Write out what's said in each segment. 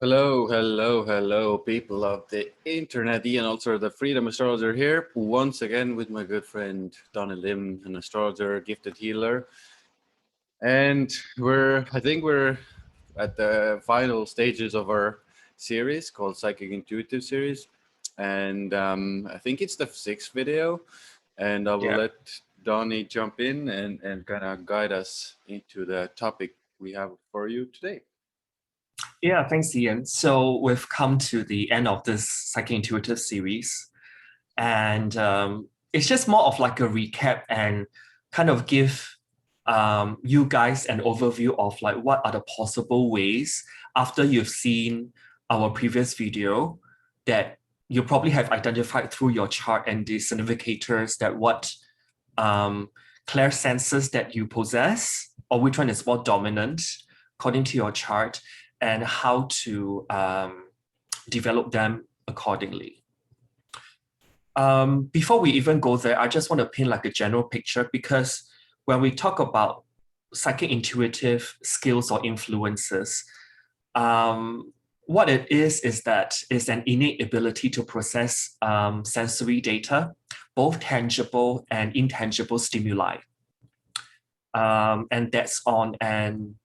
Hello, people of the internet, Ian, also the Freedom Astrologer here, once again with my good friend Donny Ian, an astrologer, gifted healer. And I think we're at the final stages of our series called Psychic Intuitive series. And I think it's the 6th video. And I will let Donny jump in and kind of guide us into the topic we have for you today. Yeah, thanks, Ian. So we've come to the end of this Psychic Intuitive series. And it's just more of like a recap and kind of give you guys an overview of like what are the possible ways after you've seen our previous video that you probably have identified through your chart and the significators that what clairsenses that you possess, or which one is more dominant according to your chart, and how to develop them accordingly. Before we even go there, I just want to paint like a general picture, because when we talk about psychic intuitive skills or influences, what it is that it's an innate ability to process sensory data, both tangible and intangible stimuli. And that's on an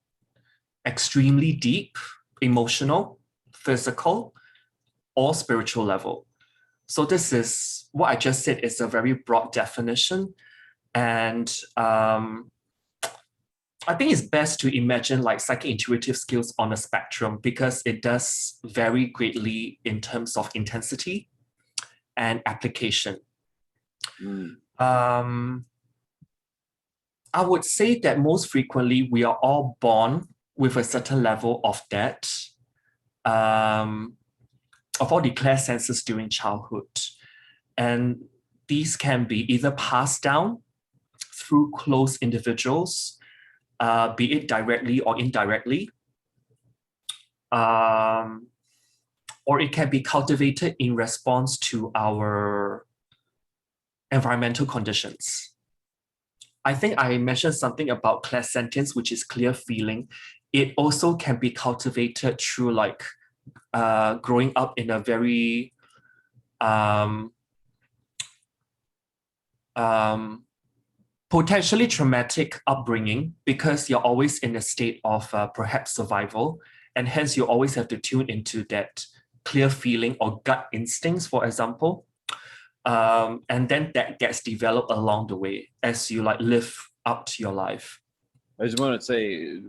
extremely deep, emotional, physical, or spiritual level. So this is what I just said is a very broad definition. And I think it's best to imagine like psychic intuitive skills on a spectrum, because it does vary greatly in terms of intensity and application. I would say that most frequently we are all born with a certain level of that, of all the clairsenses during childhood. And these can be either passed down through close individuals, be it directly or indirectly, or it can be cultivated in response to our environmental conditions. I think I mentioned something about clairsentience, which is clear feeling. It also can be cultivated through like growing up in a very potentially traumatic upbringing, because you're always in a state of perhaps survival, and hence you always have to tune into that clear feeling or gut instincts, for example. And then that gets developed along the way as you like live out your life. I just want to say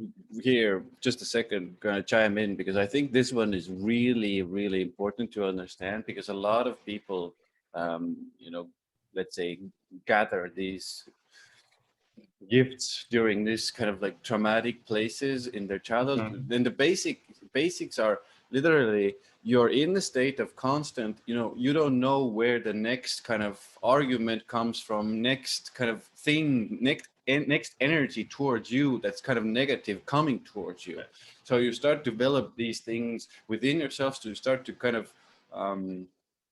here, just a second, going to chime in, because I think this one is really, really important to understand, because a lot of people, let's say, gather these gifts during this kind of like traumatic places in their childhood. Then the basics are literally you're in the state of constant, you don't know where the next kind of argument comes from, next kind of thing, next energy towards you that's kind of negative coming towards you. So you start to develop these things within yourselves to start to kind of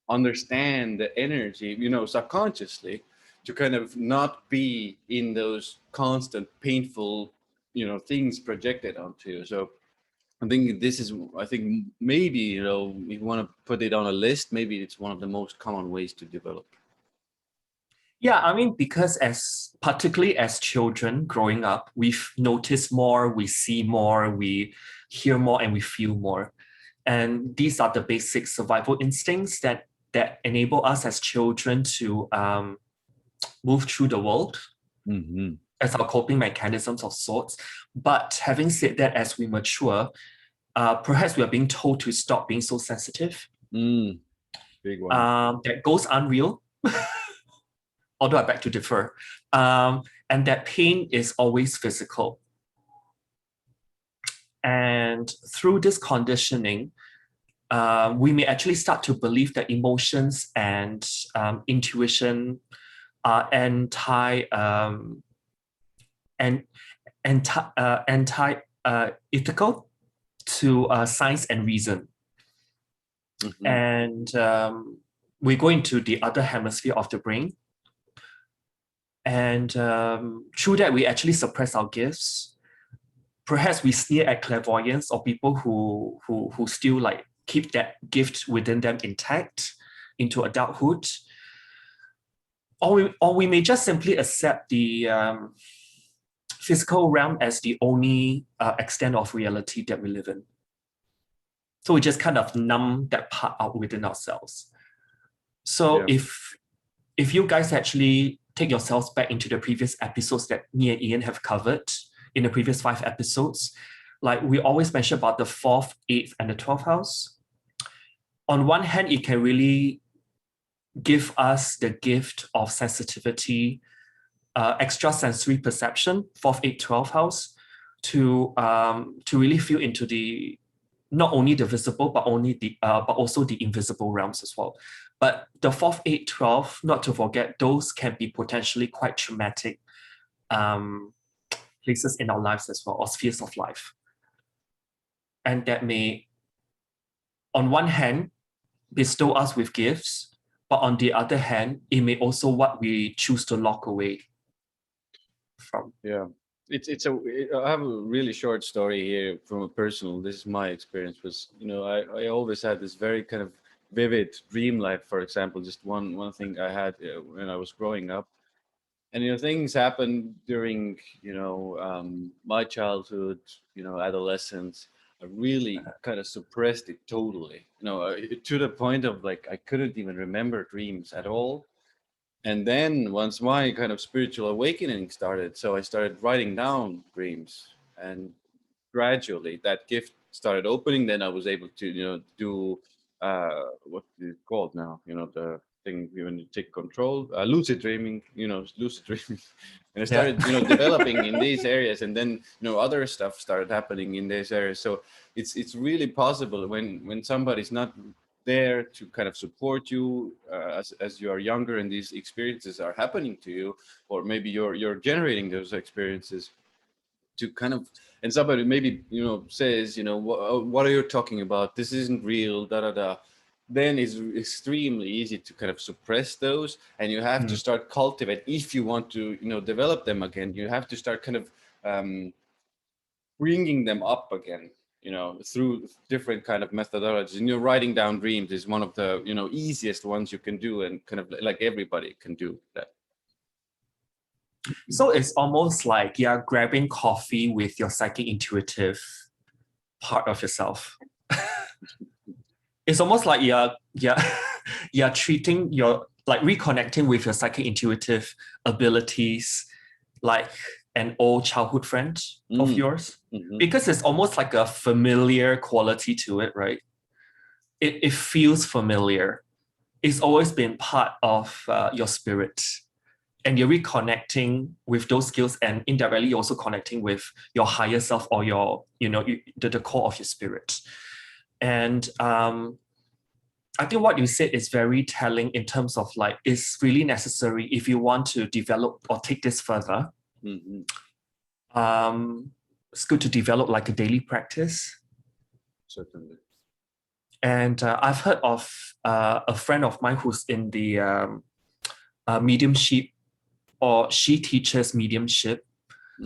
understand the energy, subconsciously, to kind of not be in those constant painful, things projected onto you. So I think maybe, if you want to put it on a list, maybe it's one of the most common ways to develop. Yeah, I mean, because particularly as children growing up, we've noticed more, we see more, we hear more, and we feel more. And these are the basic survival instincts that enable us as children to move through the world as our coping mechanisms of sorts. But having said that, as we mature, perhaps we are being told to stop being so sensitive. Big one. That goes unreal. Although I beg to differ, and that pain is always physical. And through this conditioning, we may actually start to believe that emotions and intuition are anti-ethical to science and reason. And we go into the other hemisphere of the brain. And through that, we actually suppress our gifts. perhaps we sneer at clairvoyance or people who still like keep that gift within them intact into adulthood. Or we may just simply accept the physical realm as the only extent of reality that we live in. So we just kind of numb that part out within ourselves. So if you guys actually take yourselves back into the previous episodes that me and Ian have covered in the previous 5 episodes, like we always mention about the 4th, 8th, and the 12th house. On one hand, it can really give us the gift of sensitivity, extrasensory perception, 4th, 8th, 12th house, to really feel into the not only the visible but also the invisible realms as well. But the 4th, 8th, 12th, not to forget, those can be potentially quite traumatic places in our lives as well, or spheres of life. And that may, on one hand, bestow us with gifts, but on the other hand, it may also what we choose to lock away from. Yeah. I have a really short story here from a personal, this is my experience, was, I always had this very kind of vivid dream life. For example, just one thing I had when I was growing up, and things happened during my childhood, adolescence. I really kind of suppressed it totally, to the point of like I couldn't even remember dreams at all. And then once my kind of spiritual awakening started, so I started writing down dreams, and gradually that gift started opening. Then I was able to, do what is it called now? The thing when you take control, lucid dreaming. Lucid dreaming, and I started, developing in these areas, and then other stuff started happening in these areas. So it's really possible when somebody's not there to kind of support you as you are younger and these experiences are happening to you, or maybe you're generating those experiences to kind of, and somebody maybe says what are you talking about, this isn't real, da da da, then it's extremely easy to kind of suppress those, and you have to start cultivate. If you want to develop them again, you have to start kind of bringing them up again, through different kind of methodologies. And writing down dreams is one of the easiest ones you can do, and kind of like everybody can do that. So it's almost like you're grabbing coffee with your psychic intuitive part of yourself. It's almost like you're treating like reconnecting with your psychic intuitive abilities like an old childhood friend of yours, because it's almost like a familiar quality to it, right? It feels familiar. It's always been part of your spirit, and you're reconnecting with those skills, and indirectly also connecting with your higher self, or your the core of your spirit. And I think what you said is very telling in terms of like it's really necessary if you want to develop or take this further. It's good to develop like a daily practice. Certainly. And I've heard of a friend of mine who's in the mediumship, or she teaches mediumship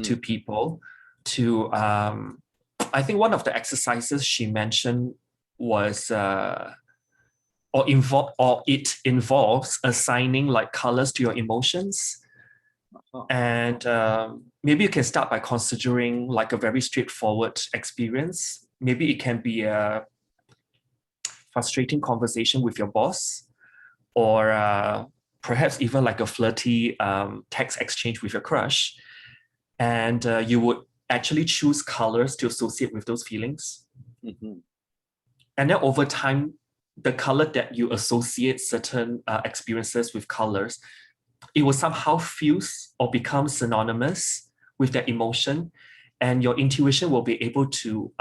to people. To I think one of the exercises she mentioned was it involves assigning like colors to your emotions. And maybe you can start by considering like a very straightforward experience. Maybe it can be a frustrating conversation with your boss, or perhaps even like a flirty text exchange with your crush. And you would actually choose colors to associate with those feelings. And then over time, the color that you associate certain experiences with colors, it will somehow fuse or become synonymous with that emotion, and your intuition will be able to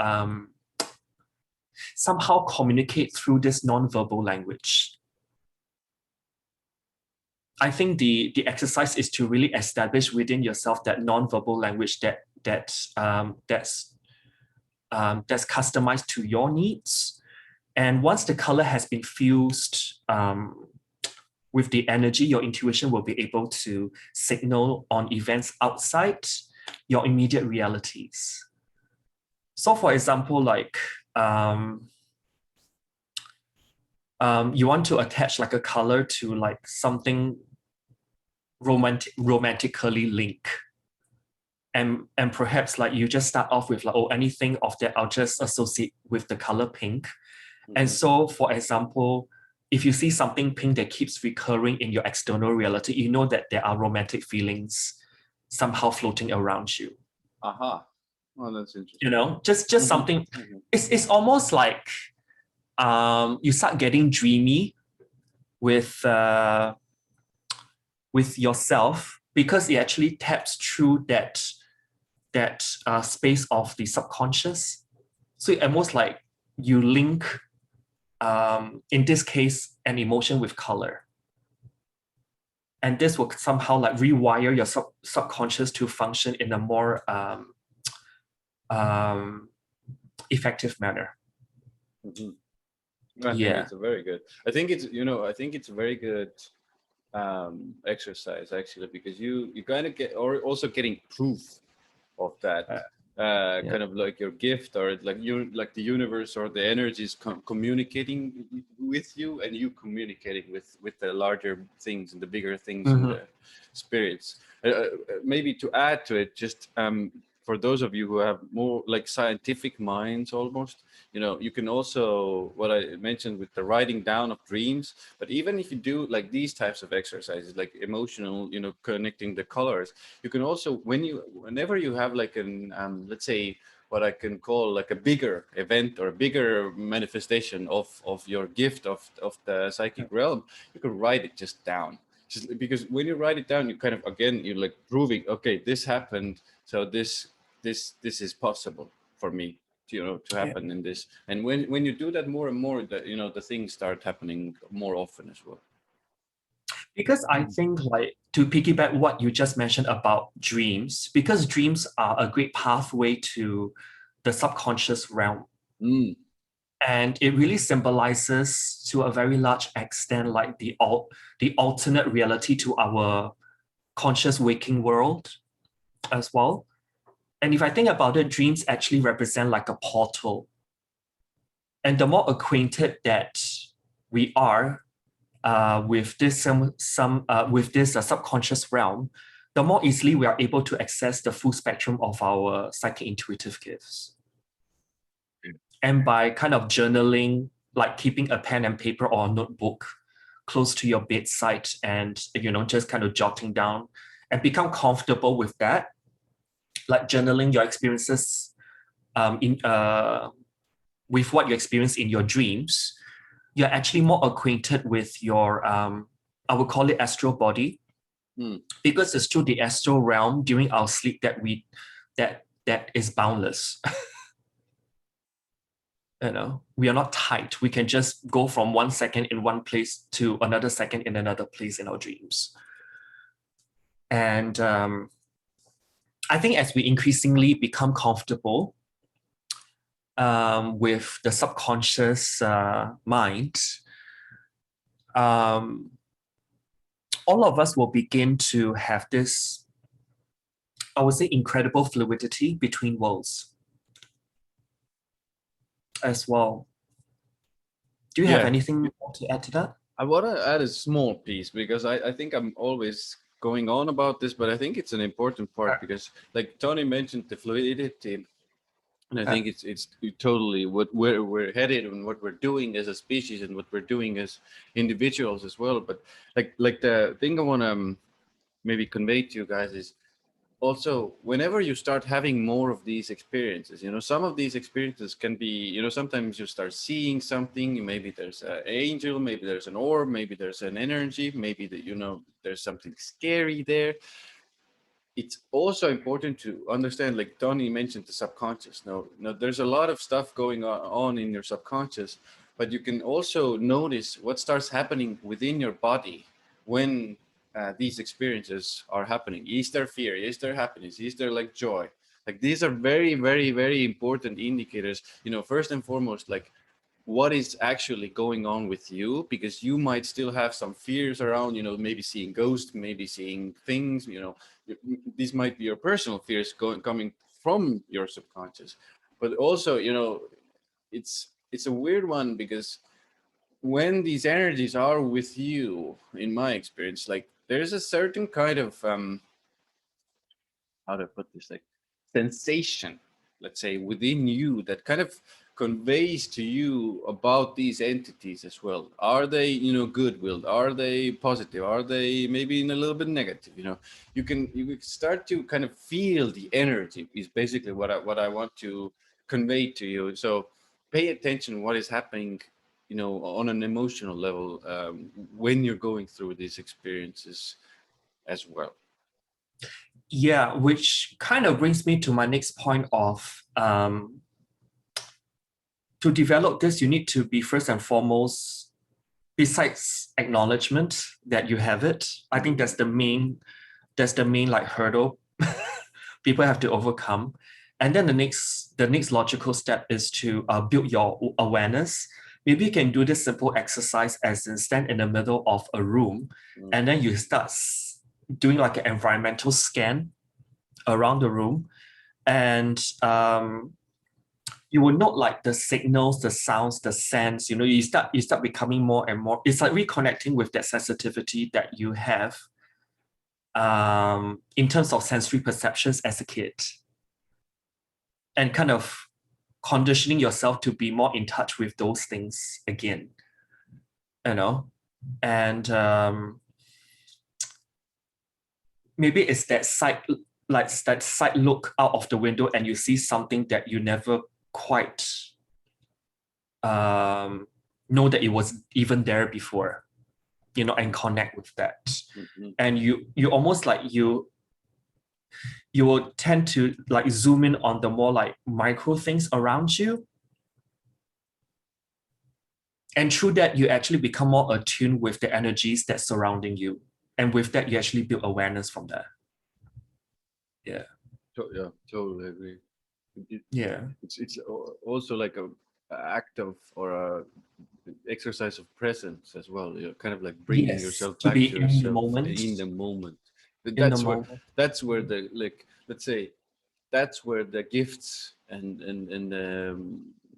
somehow communicate through this non-verbal language. I think the exercise is to really establish within yourself that non-verbal language that's customized to your needs. And once the color has been fused with the energy, your intuition will be able to signal on events outside your immediate realities. So for example, like you want to attach like a color to like something romantically linked. And perhaps like you just start off with like, oh, anything of that I'll just associate with the color pink. And so, for example, if you see something pink that keeps recurring in your external reality, you know that there are romantic feelings somehow floating around you. Aha. Oh, that's interesting. You know, just something. It's almost like you start getting dreamy with yourself, because it actually taps through that space of the subconscious. So it almost like you link, in this case, an emotion with color. And this will somehow like rewire your subconscious to function in a more effective manner. I think it's a very good. I think it's a very good exercise actually, because you kind of get, or also getting proof of that. Kind of like your gift, or like you, like the universe or the energies communicating with you, and you communicating with the larger things and the bigger things and the spirits. Maybe to add to it, just for those of you who have more like scientific minds almost, you can also, what I mentioned with the writing down of dreams, but even if you do like these types of exercises, like emotional, connecting the colors, you can also, whenever you have like an, let's say, what I can call like a bigger event or a bigger manifestation of your gift of the psychic realm, you can write it just down. Just because when you write it down, you kind of, again, you're like proving, okay, this happened, so this is possible for me to happen in this. And when you do that more and more, the things start happening more often as well. Because I think, like, to piggyback what you just mentioned about dreams, because dreams are a great pathway to the subconscious realm. And it really symbolizes, to a very large extent, like the alternate reality to our conscious waking world as well. And if I think about it, dreams actually represent like a portal. And the more acquainted that we are with this subconscious realm, the more easily we are able to access the full spectrum of our psychic intuitive gifts. And by kind of journaling, like keeping a pen and paper or a notebook close to your bedside, and just kind of jotting down and become comfortable with that, like journaling your experiences with what you experience in your dreams, you're actually more acquainted with your, I would call it astral body, because it's through the astral realm during our sleep that is boundless. We are not tight. We can just go from 1 second in one place to another second in another place in our dreams. And I think as we increasingly become comfortable with the subconscious mind, all of us will begin to have this, I would say, incredible fluidity between worlds as well. Do you have anything more to add to that? I want to add a small piece, because I think I'm always going on about this, but I think it's an important part, because like Tony mentioned the fluidity, and I think it's totally where we're headed and what we're doing as a species and what we're doing as individuals as well. But like the thing I want to maybe convey to you guys is also, whenever you start having more of these experiences, some of these experiences can be, sometimes you start seeing something, maybe there's an angel, maybe there's an orb, maybe there's an energy, maybe that, there's something scary there. It's also important to understand, like Donny mentioned, the subconscious. Now, there's a lot of stuff going on in your subconscious, but you can also notice what starts happening within your body when these experiences are happening. Is there fear? Is there happiness? Is there like joy? Like these are very, very, very important indicators. First and foremost, like what is actually going on with you, because you might still have some fears around, maybe seeing ghosts, maybe seeing things, these might be your personal fears coming from your subconscious. but also, it's a weird one, because when these energies are with you, in my experience, like there's a certain kind of how to put this, like sensation, let's say, within you that kind of conveys to you about these entities as well. Are they, good-willed? Are they positive? Are they maybe in a little bit negative? You can start to kind of feel the energy is basically what I want to convey to you. So pay attention what is happening, on an emotional level, when you're going through these experiences as well. Yeah, which kind of brings me to my next point of to develop this, you need to be first and foremost, besides acknowledgement that you have it. I think that's the main like hurdle people have to overcome. And then the next logical step is to build your awareness. Maybe you can do this simple exercise as in stand in the middle of a room, and then you start doing like an environmental scan around the room, and you will note like the signals, the sounds, the scents. You start becoming more and more. It's like reconnecting with that sensitivity that you have in terms of sensory perceptions as a kid, and kind of conditioning yourself to be more in touch with those things again. And maybe it's that side look out of the window and you see something that you never quite know that it was even there before, and connect with that. Mm-hmm. And you almost like you will tend to like zoom in on the more like micro things around you. And through that, you actually become more attuned with the energies that's surrounding you. And with that, you actually build awareness from that. Yeah. Yeah, totally agree. It's also like a act of, or a exercise of presence as well. You're kind of like bringing yourself back to yourself in the moment. That's where the, like, let's say, that's where the gifts and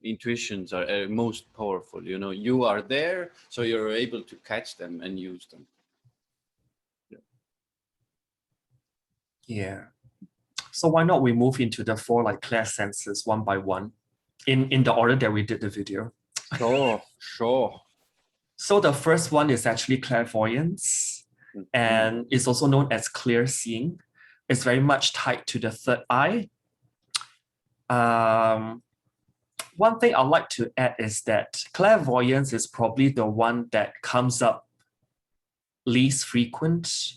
intuitions are most powerful. You are there, so you're able to catch them and use them. Yeah. So why not we move into the 4 like clairsenses one by one, in the order that we did the video. Sure. So the first one is actually clairvoyance, and it's also known as clear seeing. It's very much tied to the third eye. One thing I'd like to add is that clairvoyance is probably the one that comes up least frequent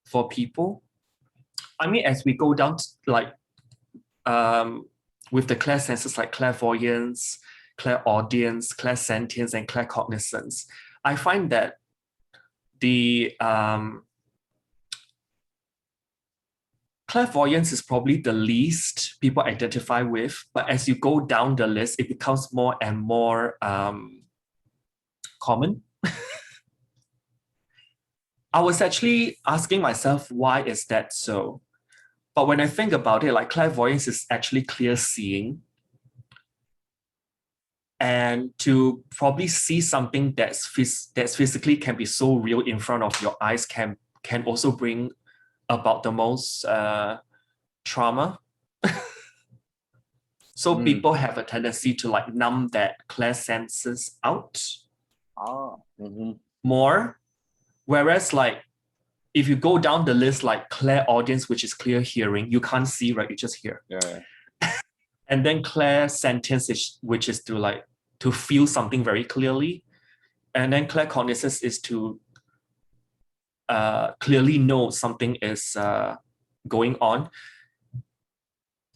for people. I mean, as we go down, like with the clairsenses like clairvoyance, clairaudience, clairsentience, and claircognizance, I find that the clairvoyance is probably the least people identify with, but as you go down the list, it becomes more and more common. I was actually asking myself, why is that so? But when I think about it, like clairvoyance is actually clear seeing. And to probably see something that's physically can be so real in front of your eyes can also bring about the most trauma. So people have a tendency to like numb that clairsenses out more. Whereas like if you go down the list, like clairaudience, which is clear hearing, you can't see, right? You just hear. Yeah. And then clairsentience, which is to feel something very clearly. And then claircognizance is to clearly know something is going on.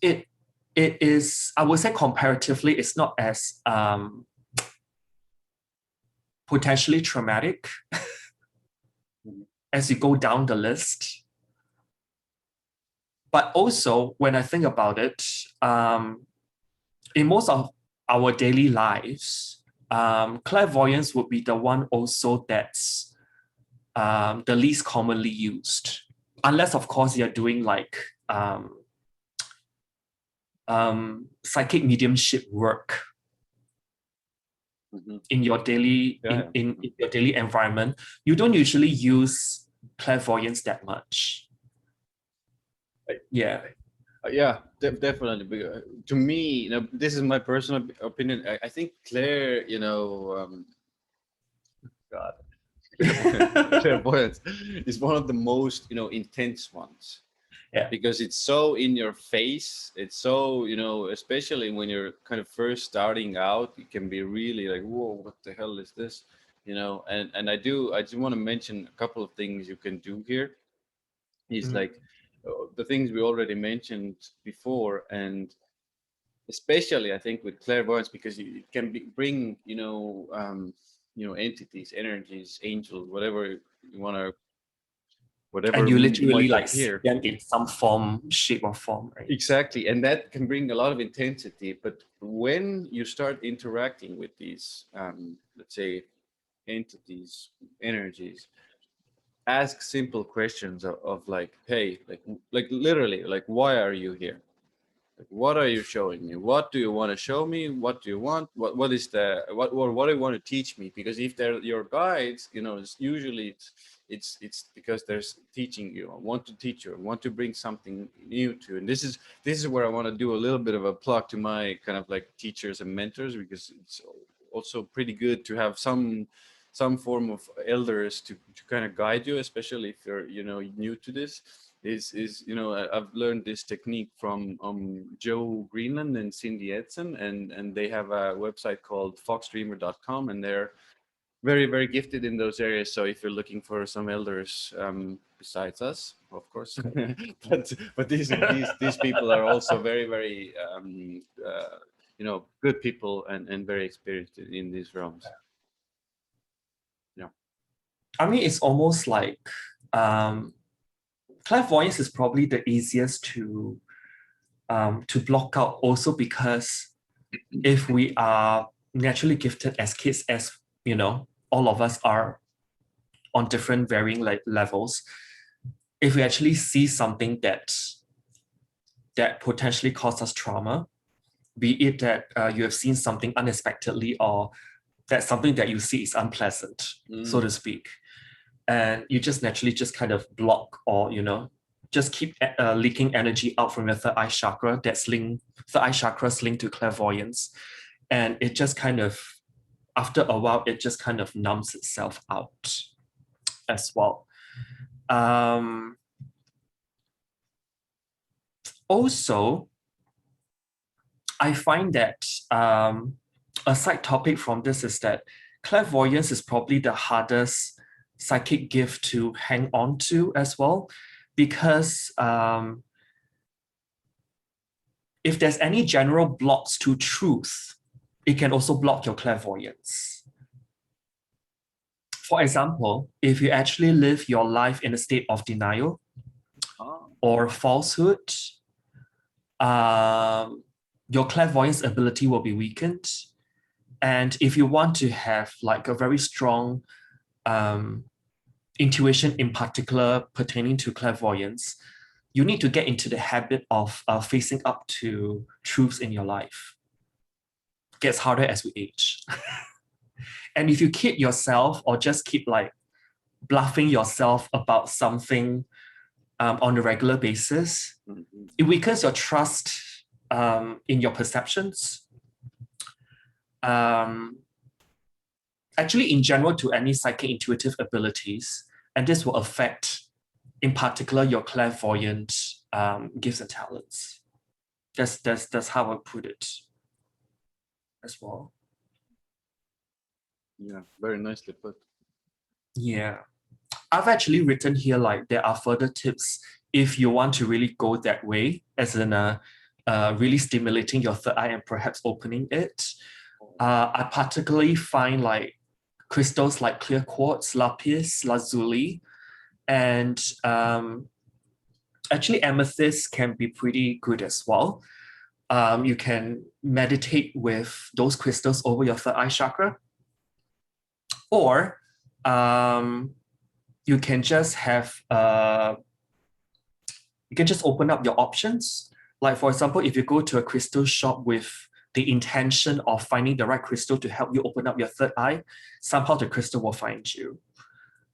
It is, I would say comparatively, it's not as potentially traumatic as you go down the list. But also, when I think about it, in most of our daily lives, clairvoyance would be the one also that's the least commonly used. Unless, of course, you're doing like psychic mediumship work in your daily in your daily environment, you don't usually use clairvoyance that much. Yeah. Yeah, definitely. To me, this is my personal opinion. I think Claire, God, clairvoyance is one of the most, intense ones. Yeah. Because it's so in your face. It's so, especially when you're kind of first starting out, it can be really like, whoa, what the hell is this? And I just want to mention a couple of things you can do here. Is like the things we already mentioned before, and especially I think with clairvoyance, because it can bring entities, energies, angels, whatever you want to, whatever And you literally might like see appear. them in some form, shape or form, right? Exactly, and that can bring a lot of intensity. But when you start interacting with these, let's say, entities, energies, ask simple questions of like, hey, like literally, like, why are you here? Like, what are you showing me? What do you want to show me? What do you want? What is the what do you want to teach me? Because if they're your guides, it's usually it's because there's teaching you. I want to teach you. I want to bring something new to you. And this is where I want to do a little bit of a plug to my kind of like teachers and mentors, because it's also pretty good to have some form of elders to kind of guide you, especially if you're new to this. I've learned this technique from Joe Greenland and Cindy Edson, and they have a website called foxdreamer.com, and they're very, very gifted in those areas. So if you're looking for some elders besides us, of course, but these people are also very, very good people and very experienced in these realms. Yeah. I mean, it's almost like clairvoyance is probably the easiest to block out, also because if we are naturally gifted as kids, as all of us are on different varying levels, if we actually see something that potentially causes us trauma, be it that you have seen something unexpectedly, or that something that you see is unpleasant, so to speak, and you just naturally just kind of block, or just keep leaking energy out from your third eye chakra. Third eye chakra is linked to clairvoyance, and it just kind of, after a while, it just kind of numbs itself out as well. Also, I find that a side topic from this is that clairvoyance is probably the hardest psychic gift to hang on to as well, because if there's any general blocks to truth, it can also block your clairvoyance. For example, if you actually live your life in a state of denial or falsehood, your clairvoyance ability will be weakened. And if you want to have like a very strong intuition, in particular pertaining to clairvoyance, you need to get into the habit of facing up to truths in your life. It gets harder as we age. And if you kid yourself or just keep like bluffing yourself about something on a regular basis, it weakens your trust in your perceptions. Actually, in general, to any psychic intuitive abilities, and this will affect, in particular, your clairvoyant gifts and talents. That's how I put it as well. Yeah, very nicely put. Yeah. I've actually written here like there are further tips if you want to really go that way, as in really stimulating your third eye and perhaps opening it. I particularly find like crystals like clear quartz, lapis lazuli, and actually amethyst can be pretty good as well. You can meditate with those crystals over your third eye chakra, or you can just have you can just open up your options Like, for example, if you go to a crystal shop with the intention of finding the right crystal to help you open up your third eye, somehow the crystal will find you.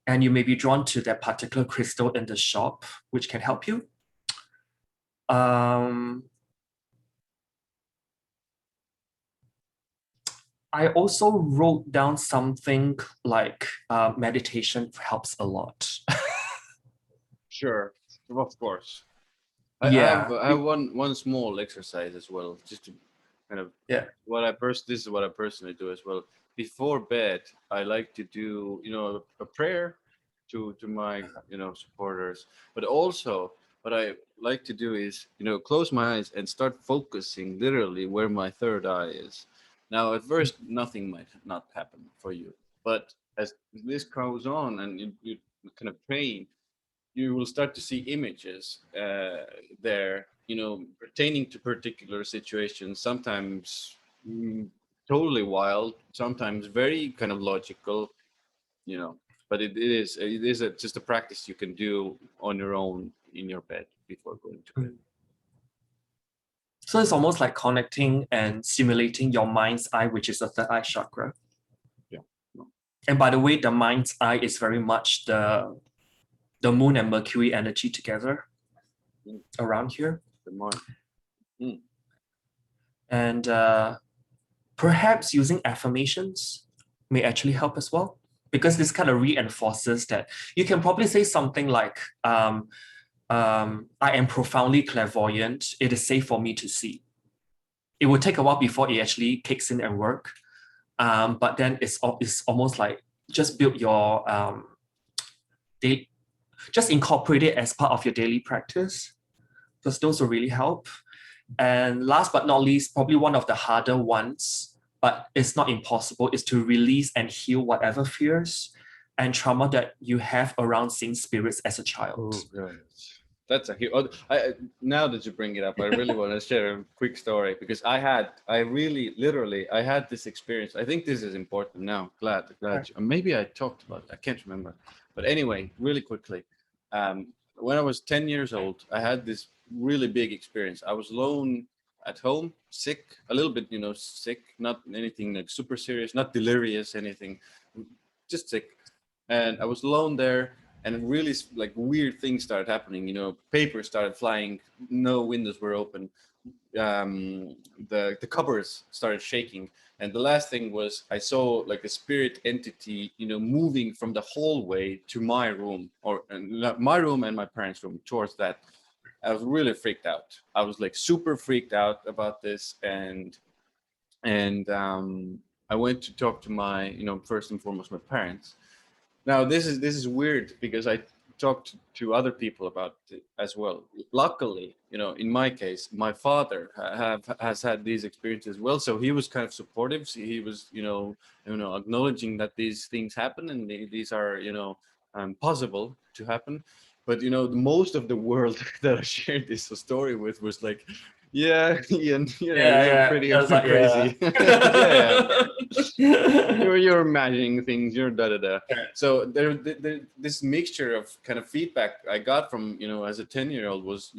And you may be drawn to that particular crystal in the shop, which can help you. I also wrote down something like meditation helps a lot. Sure, of course. Yeah. I have one small exercise as well, just to kind of this is what I personally do as well. Before bed, I like to do a prayer to my supporters, but also what I like to do is close my eyes and start focusing literally where my third eye is. Now, at first, nothing might not happen for you, but as this goes on and you kind of train, you will start to see images there, pertaining to particular situations, sometimes totally wild, sometimes very kind of logical, but it is just a practice you can do on your own in your bed before going to bed. So it's almost like connecting and stimulating your mind's eye, which is the third eye chakra. Yeah. And by the way, the mind's eye is very much the moon and Mercury energy together around here. And perhaps using affirmations may actually help as well, because this kind of reinforces that. You can probably say something like, I am profoundly clairvoyant. It is safe for me to see. It will take a while before it actually kicks in and work. But then it's almost like just build your just incorporate it as part of your daily practice, because those will really help. And last but not least, probably one of the harder ones, but it's not impossible, is to release and heal whatever fears and trauma that you have around seeing spirits as a child. Oh, that's a huge. Now that you bring it up, I really want to share a quick story, because I had this experience. I think this is important now. Glad. Maybe I talked about it. I can't remember. But anyway, really quickly, when I was 10 years old, I had this really big experience. I was alone at home, sick, a little bit, sick, not anything like super serious, not delirious, anything, just sick. And I was alone there, and really like weird things started happening. Paper started flying, no windows were open, the cupboards started shaking, and the last thing was I saw like a spirit entity, moving from the hallway to my room, or my room and my parents' room, towards that. I was really freaked out. I was like super freaked out about this, and I went to talk to my, first and foremost, my parents. Now this is weird, because I talked to other people about it as well. Luckily, in my case, my father has had these experiences as well, so he was kind of supportive. So he was, acknowledging that these things happen, and these are, possible to happen. But most of the world that I shared this story with was like, yeah, Ian, you're pretty crazy. You're imagining things. You're da da da. So there, this mixture of kind of feedback I got from as a 10-year-old was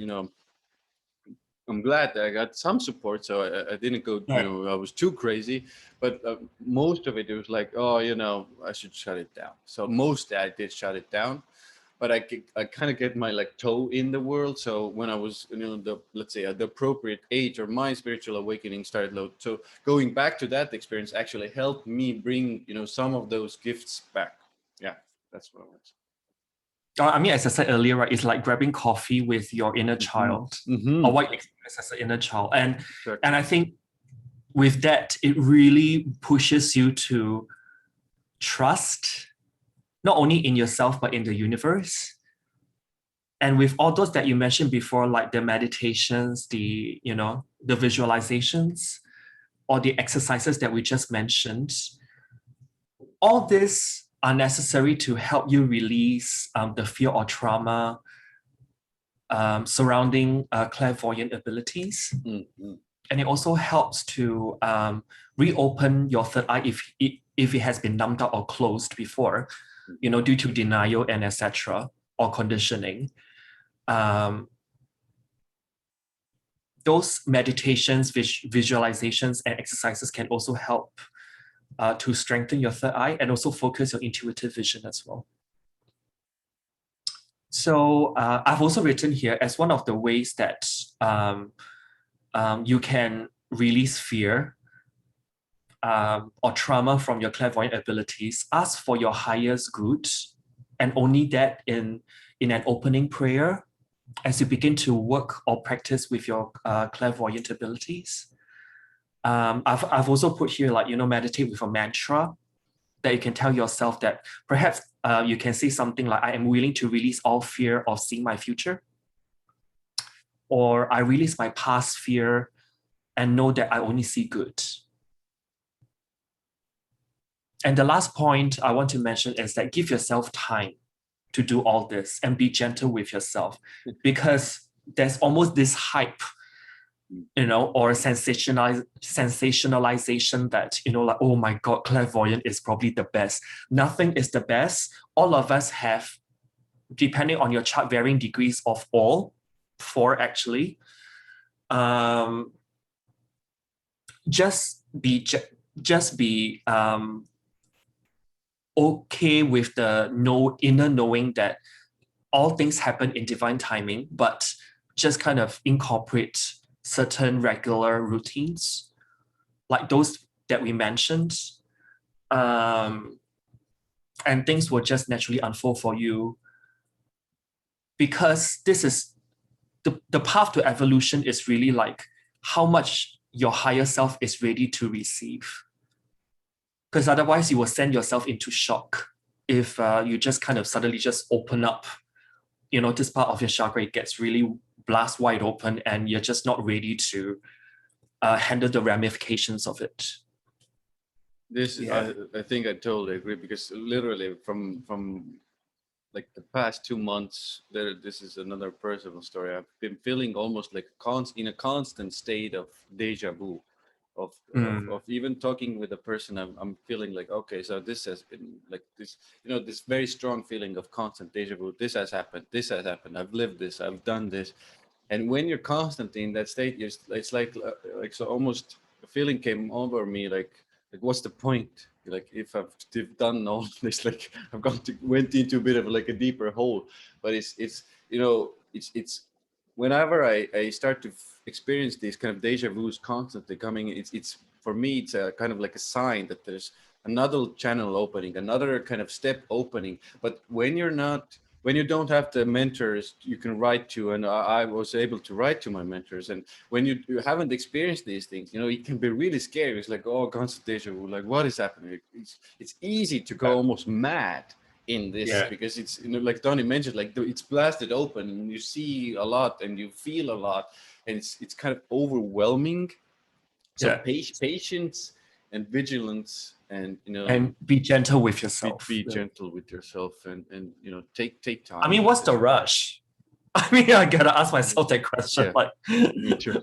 I'm glad that I got some support, so I didn't go I was too crazy, but most of it was like, oh, I should shut it down. So mostly I did shut it down. But I kind of get my like toe in the world. So when I was, let's say at the appropriate age, or my spiritual awakening started low. So going back to that experience actually helped me bring, some of those gifts back. Yeah, that's what I want. I mean, as I said earlier, right, it's like grabbing coffee with your inner child, or what you experience as an inner child. And I think with that, it really pushes you to trust not only in yourself, but in the universe. And with all those that you mentioned before, like the meditations, the visualizations, or the exercises that we just mentioned, all these are necessary to help you release the fear or trauma surrounding clairvoyant abilities. And it also helps to reopen your third eye if it has been numbed out or closed before, due to denial and etc., or conditioning. those meditations, visualizations, and exercises can also help to strengthen your third eye and also focus your intuitive vision as well. So I've also written here as one of the ways that you can release fear or trauma from your clairvoyant abilities. Ask for your highest good, and only that in an opening prayer as you begin to work or practice with your clairvoyant abilities. I've also put here, like, meditate with a mantra that you can tell yourself that perhaps you can say something like, I am willing to release all fear of seeing my future. Or I release my past fear and know that I only see good. And the last point I want to mention is that give yourself time to do all this and be gentle with yourself, because there's almost this hype, or sensationalization that, like, oh my God, clairvoyant is probably the best. Nothing is the best. All of us have, depending on your chart, varying degrees of all, 4 actually. Just be okay with the inner knowing that all things happen in divine timing, but just kind of incorporate certain regular routines, like those that we mentioned, and things will just naturally unfold for you, because this is the path to evolution is really like how much your higher self is ready to receive. Because otherwise you will send yourself into shock if you just kind of suddenly just open up, this part of your chakra, it gets really blast wide open and you're just not ready to handle the ramifications of it. I think I totally agree, because literally from like the past 2 months, this is another personal story. I've been feeling almost like in a constant state of deja vu, of even talking with a person. I'm feeling like, okay, so this has been like this, this very strong feeling of constant deja vu. This has happened. I've lived this. I've done this. And when you're constantly in that state, it's like so almost a feeling came over me like what's the point? Like if I've done all this, like I've went into a bit of like a deeper hole. But it's whenever I start to experience these kind of deja vus constantly coming, it's for me, it's a kind of like a sign that there's another channel opening, another kind of step opening. But when you don't have the mentors you can write to, and I was able to write to my mentors, and when you haven't experienced these things, it can be really scary. It's like, oh, constant deja vu, like what is happening? It's easy to go almost mad in this, because it's, like Donny mentioned, like it's blasted open and you see a lot and you feel a lot, and it's kind of overwhelming. So patience and vigilance, and and be gentle with yourself. Be gentle with yourself, and take time. I mean, what's the rush? I mean, I gotta ask myself that question. Yeah. Like, me too.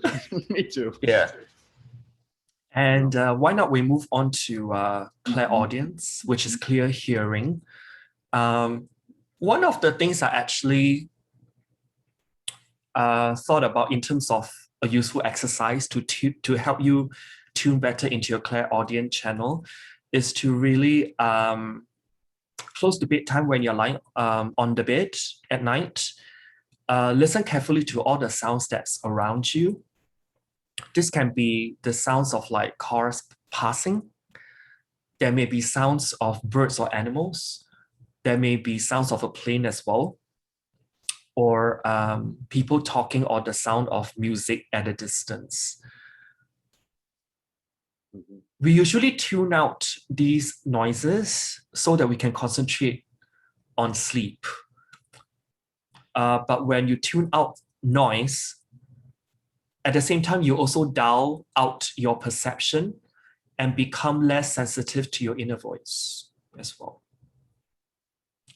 Me too. Yeah. And why not we move on to clairaudience, which is clear hearing. One of the things I actually thought about in terms of a useful exercise to help you tune better into your clairaudient channel is to really close to bedtime, when you're lying on the bed at night, listen carefully to all the sounds that's around you. This can be the sounds of like cars passing. There may be sounds of birds or animals. There may be sounds of a plane as well, or people talking, or the sound of music at a distance. We usually tune out these noises so that we can concentrate on sleep. But when you tune out noise, at the same time, you also dull out your perception and become less sensitive to your inner voice as well.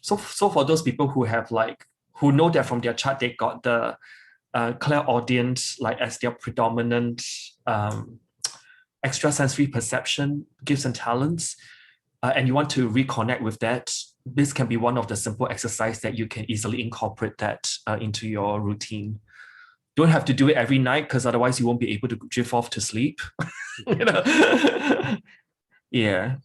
So for those people who know that from their chart, they got the clairaudience like as their predominant extrasensory perception, gifts and talents, and you want to reconnect with that, this can be one of the simple exercises that you can easily incorporate that into your routine. Don't have to do it every night, because otherwise you won't be able to drift off to sleep. You know? Yeah.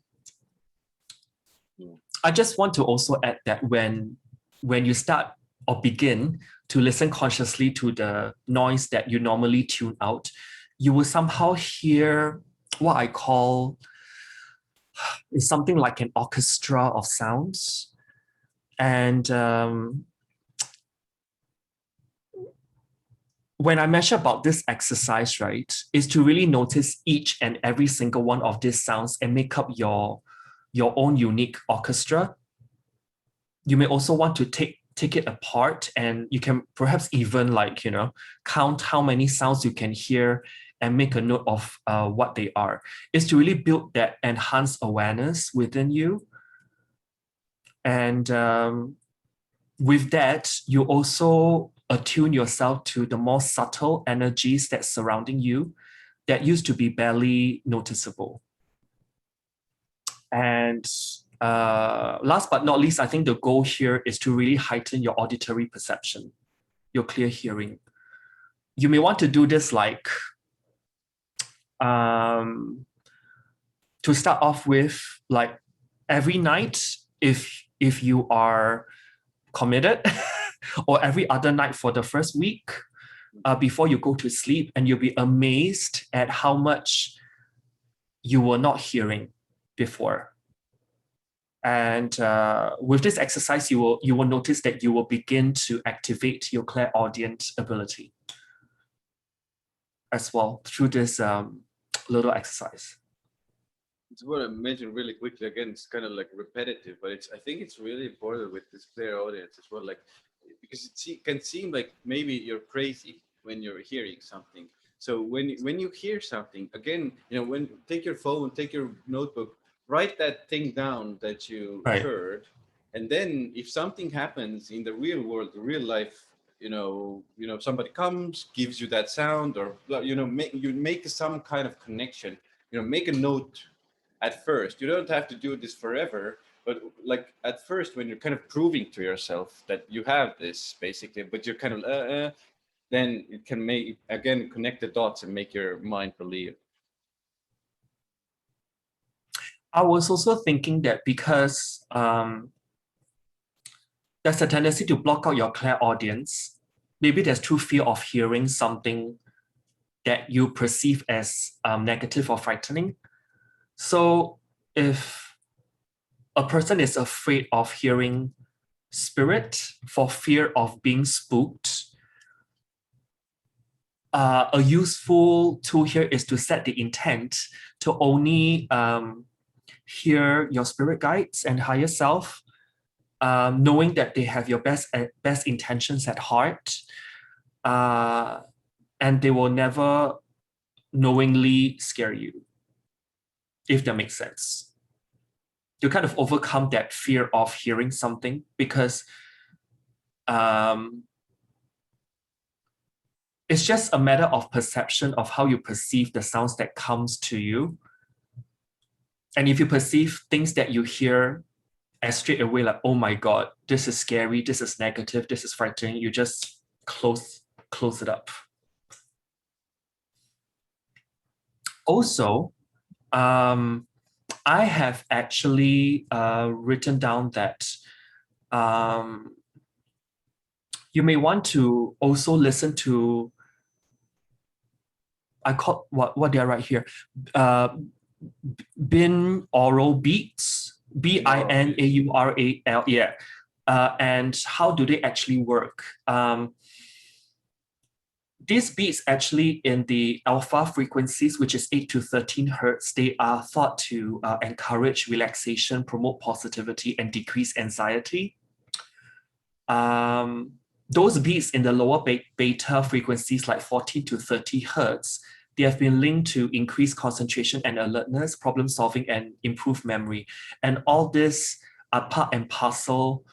I just want to also add that when you start or begin to listen consciously to the noise that you normally tune out, you will somehow hear what I call is something like an orchestra of sounds. And when I mention about this exercise, right, is to really notice each and every single one of these sounds and make up your own unique orchestra. You may also want to take it apart, and you can perhaps even, like, you know, count how many sounds you can hear and make a note of what they are. Is to really build that enhanced awareness within you. And with that, you also attune yourself to the more subtle energies that's surrounding you that used to be barely noticeable. And last but not least, I think the goal here is to really heighten your auditory perception, your clear hearing. You may want to do this like, to start off with, like every night, if you are committed, or every other night for the first week before you go to sleep, and you'll be amazed at how much you were not hearing before. And with this exercise, you will notice that you will begin to activate your clairaudient ability as well through this little exercise. It's what I mentioned really quickly. Again, it's kind of like repetitive, but I think it's really important with this clairaudience as well. Like, because it can seem like maybe you're crazy when you're hearing something. So when you hear something, again, you know, take your phone, take your notebook, write that thing down that you heard, and then if something happens in the real world, the real life, you know, somebody comes, gives you that sound, or make some kind of connection. You know, make a note at first. You don't have to do this forever, but like at first, when you're kind of proving to yourself that you have this, basically, but you're kind of then it can make, again, connect the dots and make your mind believe. I was also thinking that because there's a tendency to block out your clairaudience. Maybe there's true fear of hearing something that you perceive as negative or frightening. So if a person is afraid of hearing spirit for fear of being spooked, a useful tool here is to set the intent to only hear your spirit guides and higher self, knowing that they have your best intentions at heart, and they will never knowingly scare you, if that makes sense. To kind of overcome that fear of hearing something, because it's just a matter of perception of how you perceive the sounds that comes to you. And if you perceive things that you hear as straight away, like, oh my God, this is scary, this is negative, this is frightening, you just close it up. Also, I have actually written down that you may want to also listen to, I call, what did I write here? Binaural beats, B-I-N-A-U-R-A-L, yeah. And how do they actually work? These beats actually in the alpha frequencies, which is 8 to 13 hertz, they are thought to encourage relaxation, promote positivity, and decrease anxiety. Those beats in the lower beta frequencies, like 14 to 30 hertz, they have been linked to increased concentration and alertness, problem solving, and improved memory. And all this are part and parcel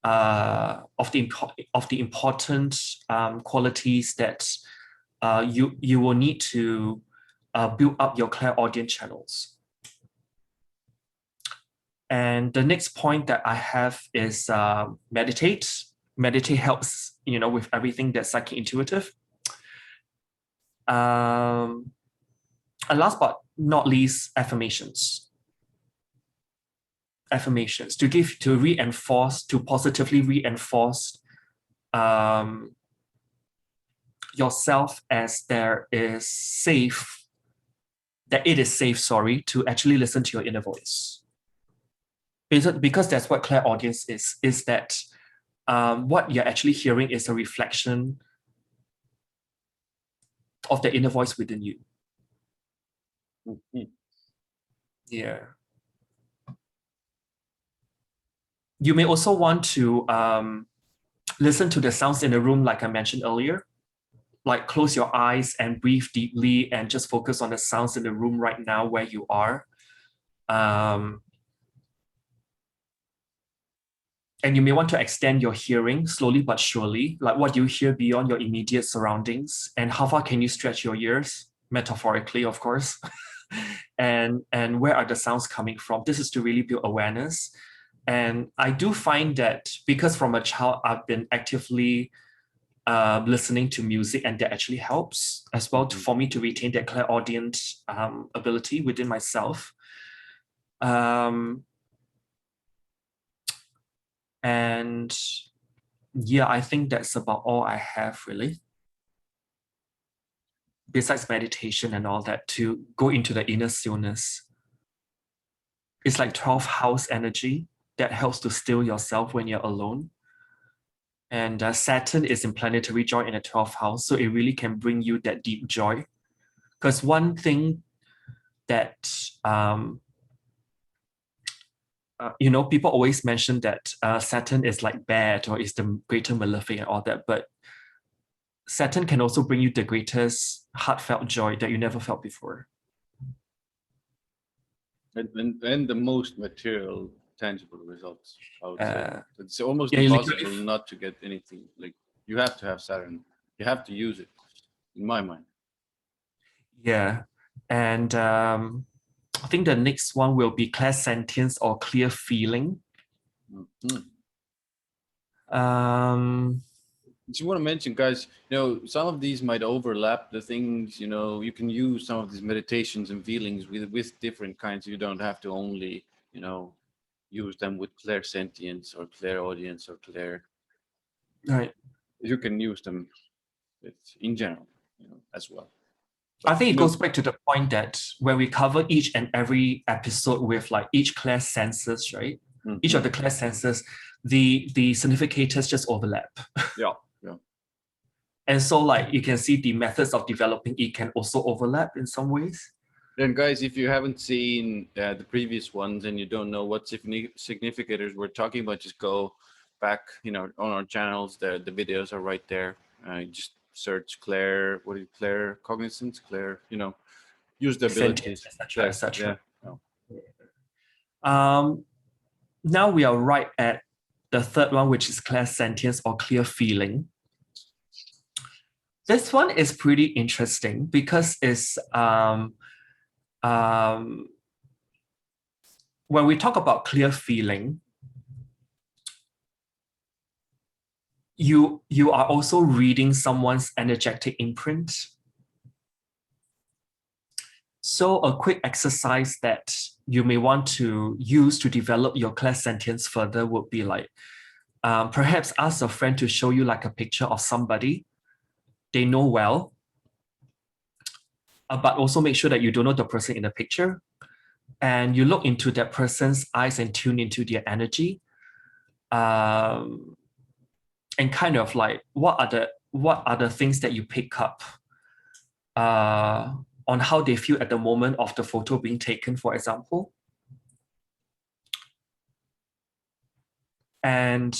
of the important qualities that you will need to build up your clairaudient channels. And the next point that I have is meditate. Meditate helps, with everything that's psychic intuitive. And last but not least, affirmations. Affirmations to positively reinforce yourself as that it is safe, to actually listen to your inner voice. Because that's what clairaudience is that what you're actually hearing is a reflection of the inner voice within you. Mm-hmm. Yeah. You may also want to listen to the sounds in the room, like I mentioned earlier. Like close your eyes and breathe deeply and just focus on the sounds in the room right now where you are. And you may want to extend your hearing slowly but surely, like what you hear beyond your immediate surroundings, and how far can you stretch your ears, metaphorically, of course. and where are the sounds coming from? This is to really build awareness. And I do find that because from a child, I've been actively listening to music, and that actually helps as well for me to retain that clairaudient ability within myself. And yeah, I think that's about all I have really. Besides meditation and all that, to go into the inner stillness. It's like 12th house energy that helps to still yourself when you're alone. And Saturn is in planetary joy in the 12th house, so it really can bring you that deep joy. Because one thing that, people always mention that Saturn is like bad or is the greater malefic and all that, but Saturn can also bring you the greatest heartfelt joy that you never felt before. And the most material, tangible results, I would say. It's almost impossible not to get anything. Like, you have to have Saturn. You have to use it, in my mind. Yeah. And I think the next one will be clairsentience or clear feeling. Mm-hmm. I just want to mention, guys, some of these might overlap the things, you can use some of these meditations and feelings with different kinds. You don't have to only, use them with clairsentience or clairaudience or Right. You can use them in general, as well. But, I think it goes back to the point that when we cover each and every episode with like each clair senses, right? Mm-hmm. Each of the clair senses, the significators just overlap. Yeah. And so like you can see the methods of developing it can also overlap in some ways. And guys, if you haven't seen the previous ones and you don't know what significators we're talking about, just go back, on our channels. The videos are right there. Just search Claircognizance, use the abilities, etc. Now we are right at the third one, which is clairsentience or clear feeling. This one is pretty interesting because it's when we talk about clear feeling, you are also reading someone's energetic imprint. So a quick exercise that you may want to use to develop your clairsentience further would be like, perhaps ask a friend to show you like a picture of somebody they know well, but also make sure that you don't know the person in the picture. And you look into that person's eyes and tune into their energy. And kind of like, what are the things that you pick up on how they feel at the moment of the photo being taken, for example. And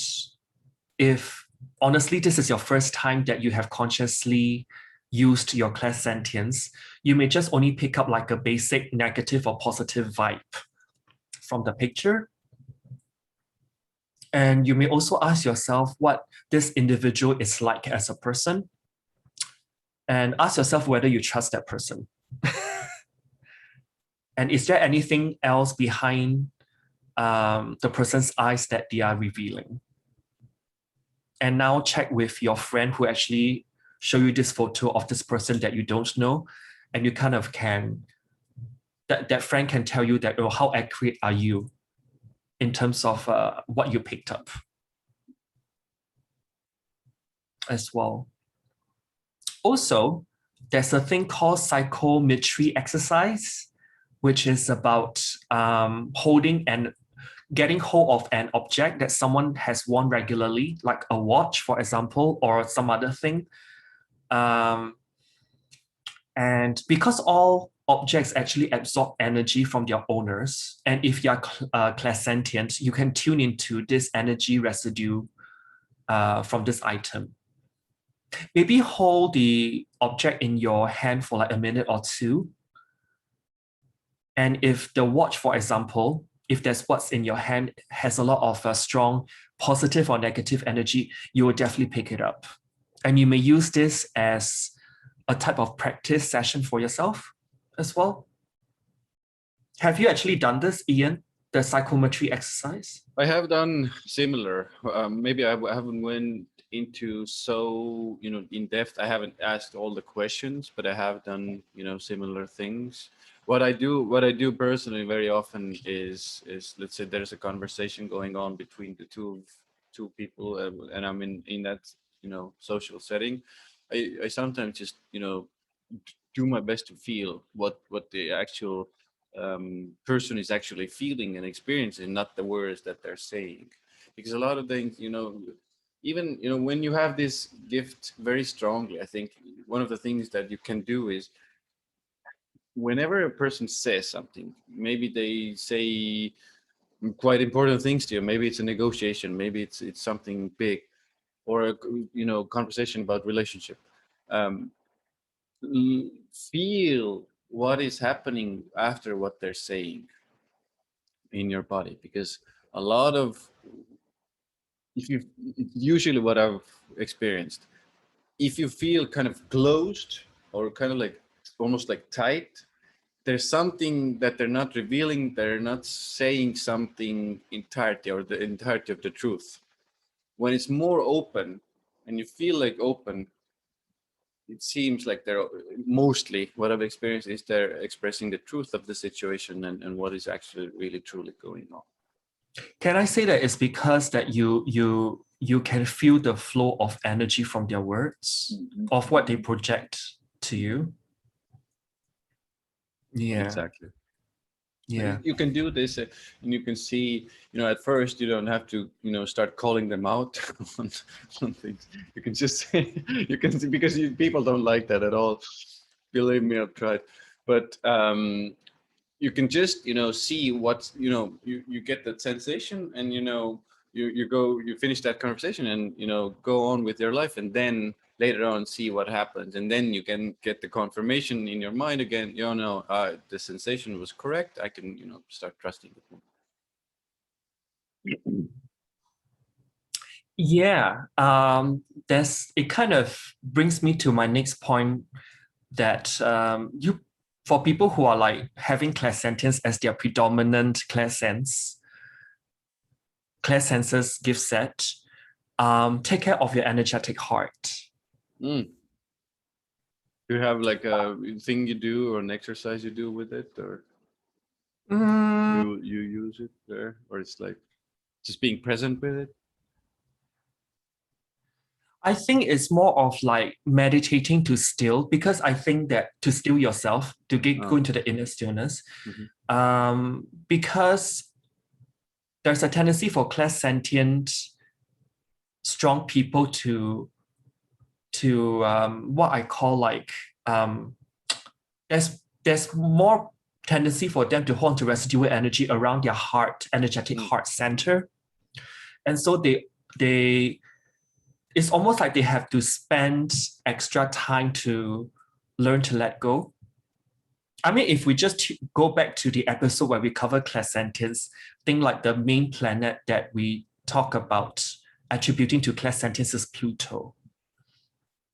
if honestly, this is your first time that you have consciously used your clairsentience, you may just only pick up like a basic negative or positive vibe from the picture. And you may also ask yourself what this individual is like as a person, and ask yourself whether you trust that person. And is there anything else behind the person's eyes that they are revealing? And now check with your friend who actually show you this photo of this person that you don't know, and you kind of can, that friend can tell you that, oh, how accurate are you in terms of what you picked up as well. Also, there's a thing called psychometry exercise, which is about holding and getting hold of an object that someone has worn regularly, like a watch, for example, or some other thing. And because all objects actually absorb energy from their owners, and if you're clairsentient, you can tune into this energy residue from this item. Maybe hold the object in your hand for like a minute or two. And if the watch, for example, if there's what's in your hand has a lot of strong positive or negative energy, you will definitely pick it up. And you may use this as a type of practice session for yourself as well. Have you actually done this, Ian, the psychometry exercise? I have done similar. Maybe I haven't went into so, in depth. I haven't asked all the questions, but I have done, similar things. What I do personally very often is let's say there's a conversation going on between the two people, and I'm in that social setting. I sometimes just do my best to feel what the actual person is actually feeling and experiencing, not the words that they're saying, because a lot of things, even when you have this gift very strongly, I think one of the things that you can do is, whenever a person says something, maybe they say quite important things to you, maybe it's a negotiation, maybe it's something big, or a conversation about relationship, feel what is happening after what they're saying in your body, because a lot of, if you, usually what I've experienced, if you feel kind of closed or kind of like almost like tight, there's something that they're not revealing, they're not saying something entirety or the entirety of the truth. When it's more open and you feel like open, it seems like they're mostly, what I've experienced is they're expressing the truth of the situation and what is actually really truly going on. Can I say that it's because that you can feel the flow of energy from their words, of what they project to you? Yeah, exactly. Yeah, you can do this, and you can see, at first you don't have to, start calling them out on things. You can just say, you can see, because people don't like that at all. Believe me, I've tried. But you can just, see what's, you get that sensation, and you finish that conversation, and go on with your life, and then later on see what happens, and then you can get the confirmation in your mind again. The sensation was correct. I can start trusting it more. Yeah. It kind of brings me to my next point, that for people who are like having clairsentience as their predominant clairsenses gift set, take care of your energetic heart. Do you have like a thing you do or an exercise you do with it, or you use it there, or it's like just being present with it? I think it's more of like meditating to still, because I think that to still yourself, to go into the inner stillness, because there's a tendency for clairsentient, strong people to what I call like, there's more tendency for them to hold to residual energy around their heart, energetic heart center. And so it's almost like they have to spend extra time to learn to let go. I mean, if we just go back to the episode where we cover clairsentience, think like the main planet that we talk about attributing to clairsentience is Pluto.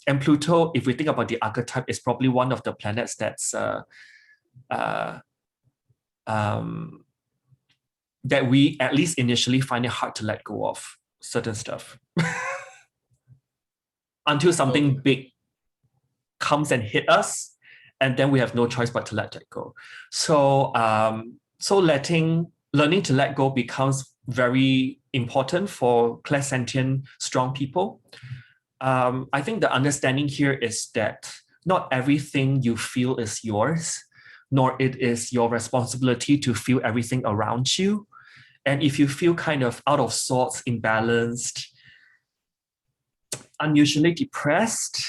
And Pluto, if we think about the archetype, is probably one of the planets that's that we at least initially find it hard to let go of certain stuff until something big comes and hit us, and then we have no choice but to let that go. So learning to let go becomes very important for clairsentient strong people. I think the understanding here is that not everything you feel is yours, nor it is your responsibility to feel everything around you. And if you feel kind of out of sorts, imbalanced, unusually depressed,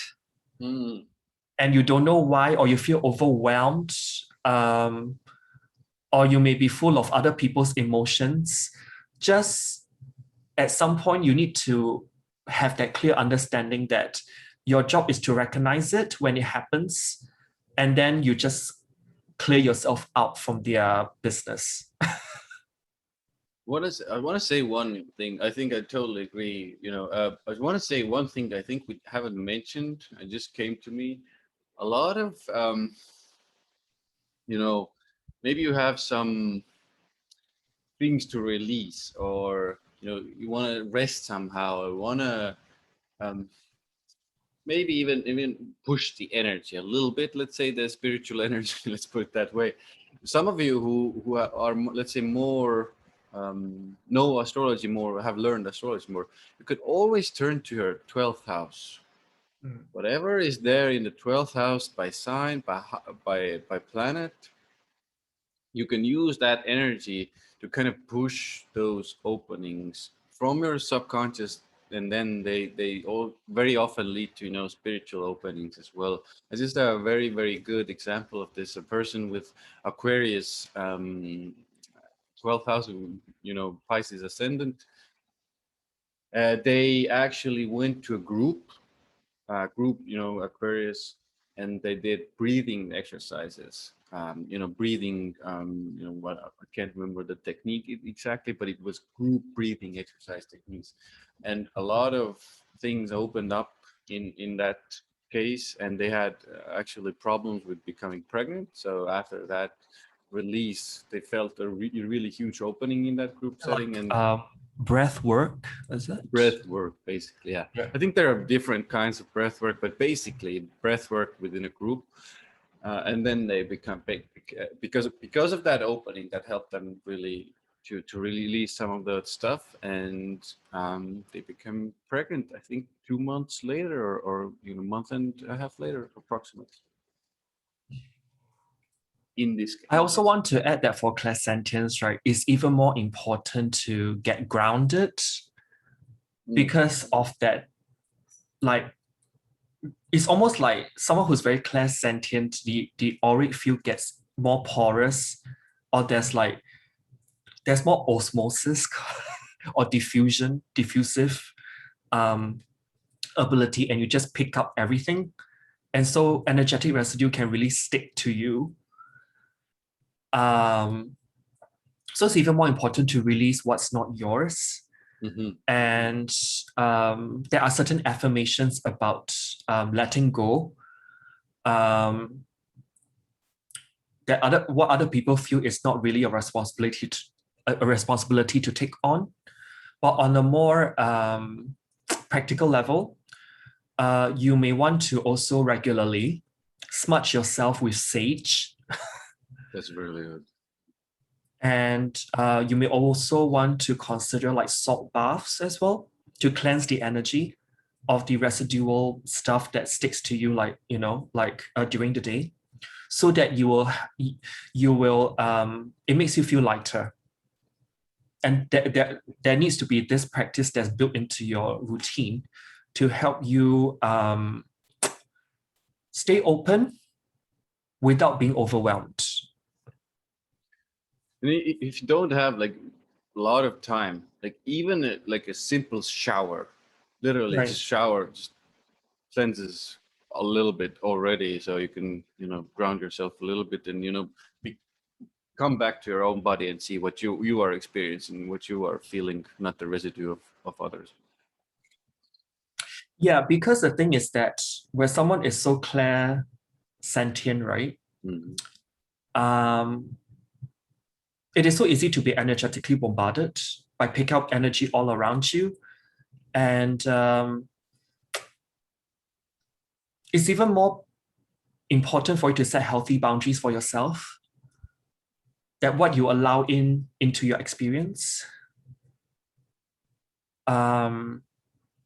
and you don't know why, or you feel overwhelmed, or you may be full of other people's emotions, just at some point you need to have that clear understanding that your job is to recognize it when it happens, and then you just clear yourself out from their business. I want to say one thing. I think I totally agree. I want to say one thing I think we haven't mentioned. It just came to me. A lot of, maybe you have some things to release, or you want to rest somehow. Or want to maybe even push the energy a little bit. Let's say the spiritual energy. Let's put it that way. Some of you who are, let's say, more know astrology more, have learned astrology more, you could always turn to your 12th house. Whatever is there in the 12th house by sign, by planet, you can use that energy to kind of push those openings from your subconscious, and then they all very often lead to spiritual openings as well. It's just a very, very good example of this. A person with Aquarius 12th house, Pisces ascendant, they actually went to a group, Aquarius, and they did breathing exercises. Breathing, what I can't remember the technique exactly, but it was group breathing exercise techniques, and a lot of things opened up in that case, and they had actually problems with becoming pregnant. So after that release, they felt a really huge opening in that group setting. And breath work, is it? Breath work, basically, yeah. I think there are different kinds of breath work, but basically breath work within a group, and then they become big because of that opening that helped them really to release some of that stuff, and they become pregnant. I think 2 months later, or month and a half later, approximately. In this case. I also want to add that for clairsentience, right, it's even more important to get grounded because of that. Like, it's almost like someone who's very clairsentient, the auric field gets more porous, or there's more osmosis or diffusive ability, and you just pick up everything. And so energetic residue can really stick to you. So it's even more important to release what's not yours. And there are certain affirmations about letting go. What other people feel is not really a responsibility to take on. But on a more practical level, you may want to also regularly smudge yourself with sage. That's really good. And you may also want to consider like salt baths as well to cleanse the energy of the residual stuff that sticks to you, during the day, so that you will it makes you feel lighter. And there needs to be this practice that's built into your routine to help you stay open without being overwhelmed. And if you don't have a lot of time, even a simple shower, literally Right. just shower, just cleanses a little bit already, so you can ground yourself a little bit, and come back to your own body and see what you are experiencing, what you are feeling, not the residue of others. Yeah, because the thing is that where someone is so clairsentient, right? It is so easy to be energetically bombarded by picking up energy all around you. And it's even more important for you to set healthy boundaries for yourself. That what you allow into your experience.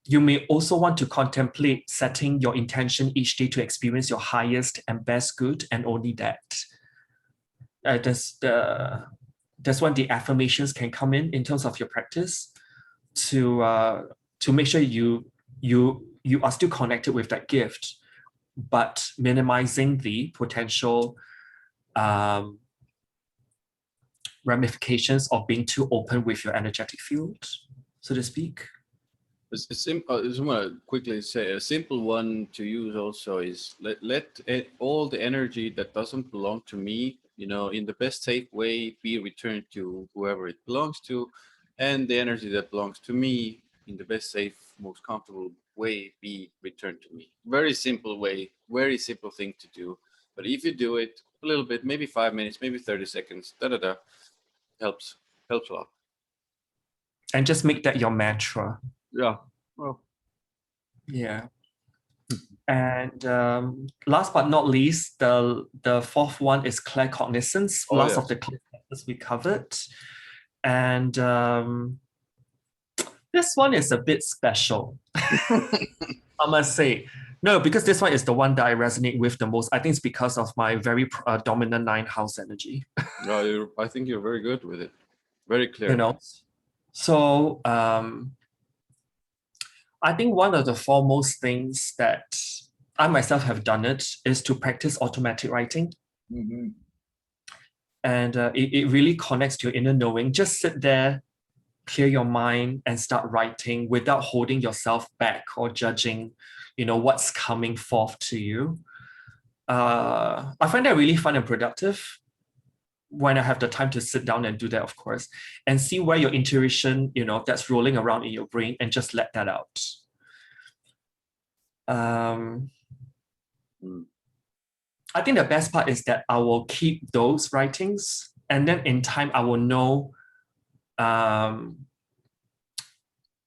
You may also want to contemplate setting your intention each day to experience your highest and best good, and only that. That's when the affirmations can come in terms of your practice to make sure you are still connected with that gift, but minimizing the potential ramifications of being too open with your energetic field, so to speak. I just want to quickly say a simple one to use also is let all the energy that doesn't belong to me, in the best safe way, be returned to whoever it belongs to, and the energy that belongs to me in the best safe, most comfortable way be returned to me. Very simple way, very simple thing to do. But if you do it a little bit, maybe 5 minutes, maybe 30 seconds, helps a lot. And just make that your mantra. Yeah. Well. Yeah. And last but not least, the fourth one is claircognizance. Last of the claircognizance we covered. And this one is a bit special, I must say. No, because this one is the one that I resonate with the most. I think it's because of my very dominant 9th house energy. I think you're very good with it. Very clear. So I think one of the foremost things that I myself have done is to practice automatic writing. Mm-hmm. And it really connects to your inner knowing. Just sit there, clear your mind, and start writing without holding yourself back or judging, what's coming forth to you. I find that really fun and productive when I have the time to sit down and do that, of course, and see where your intuition, that's rolling around in your brain, and just let that out. I think the best part is that I will keep those writings, and then in time I will know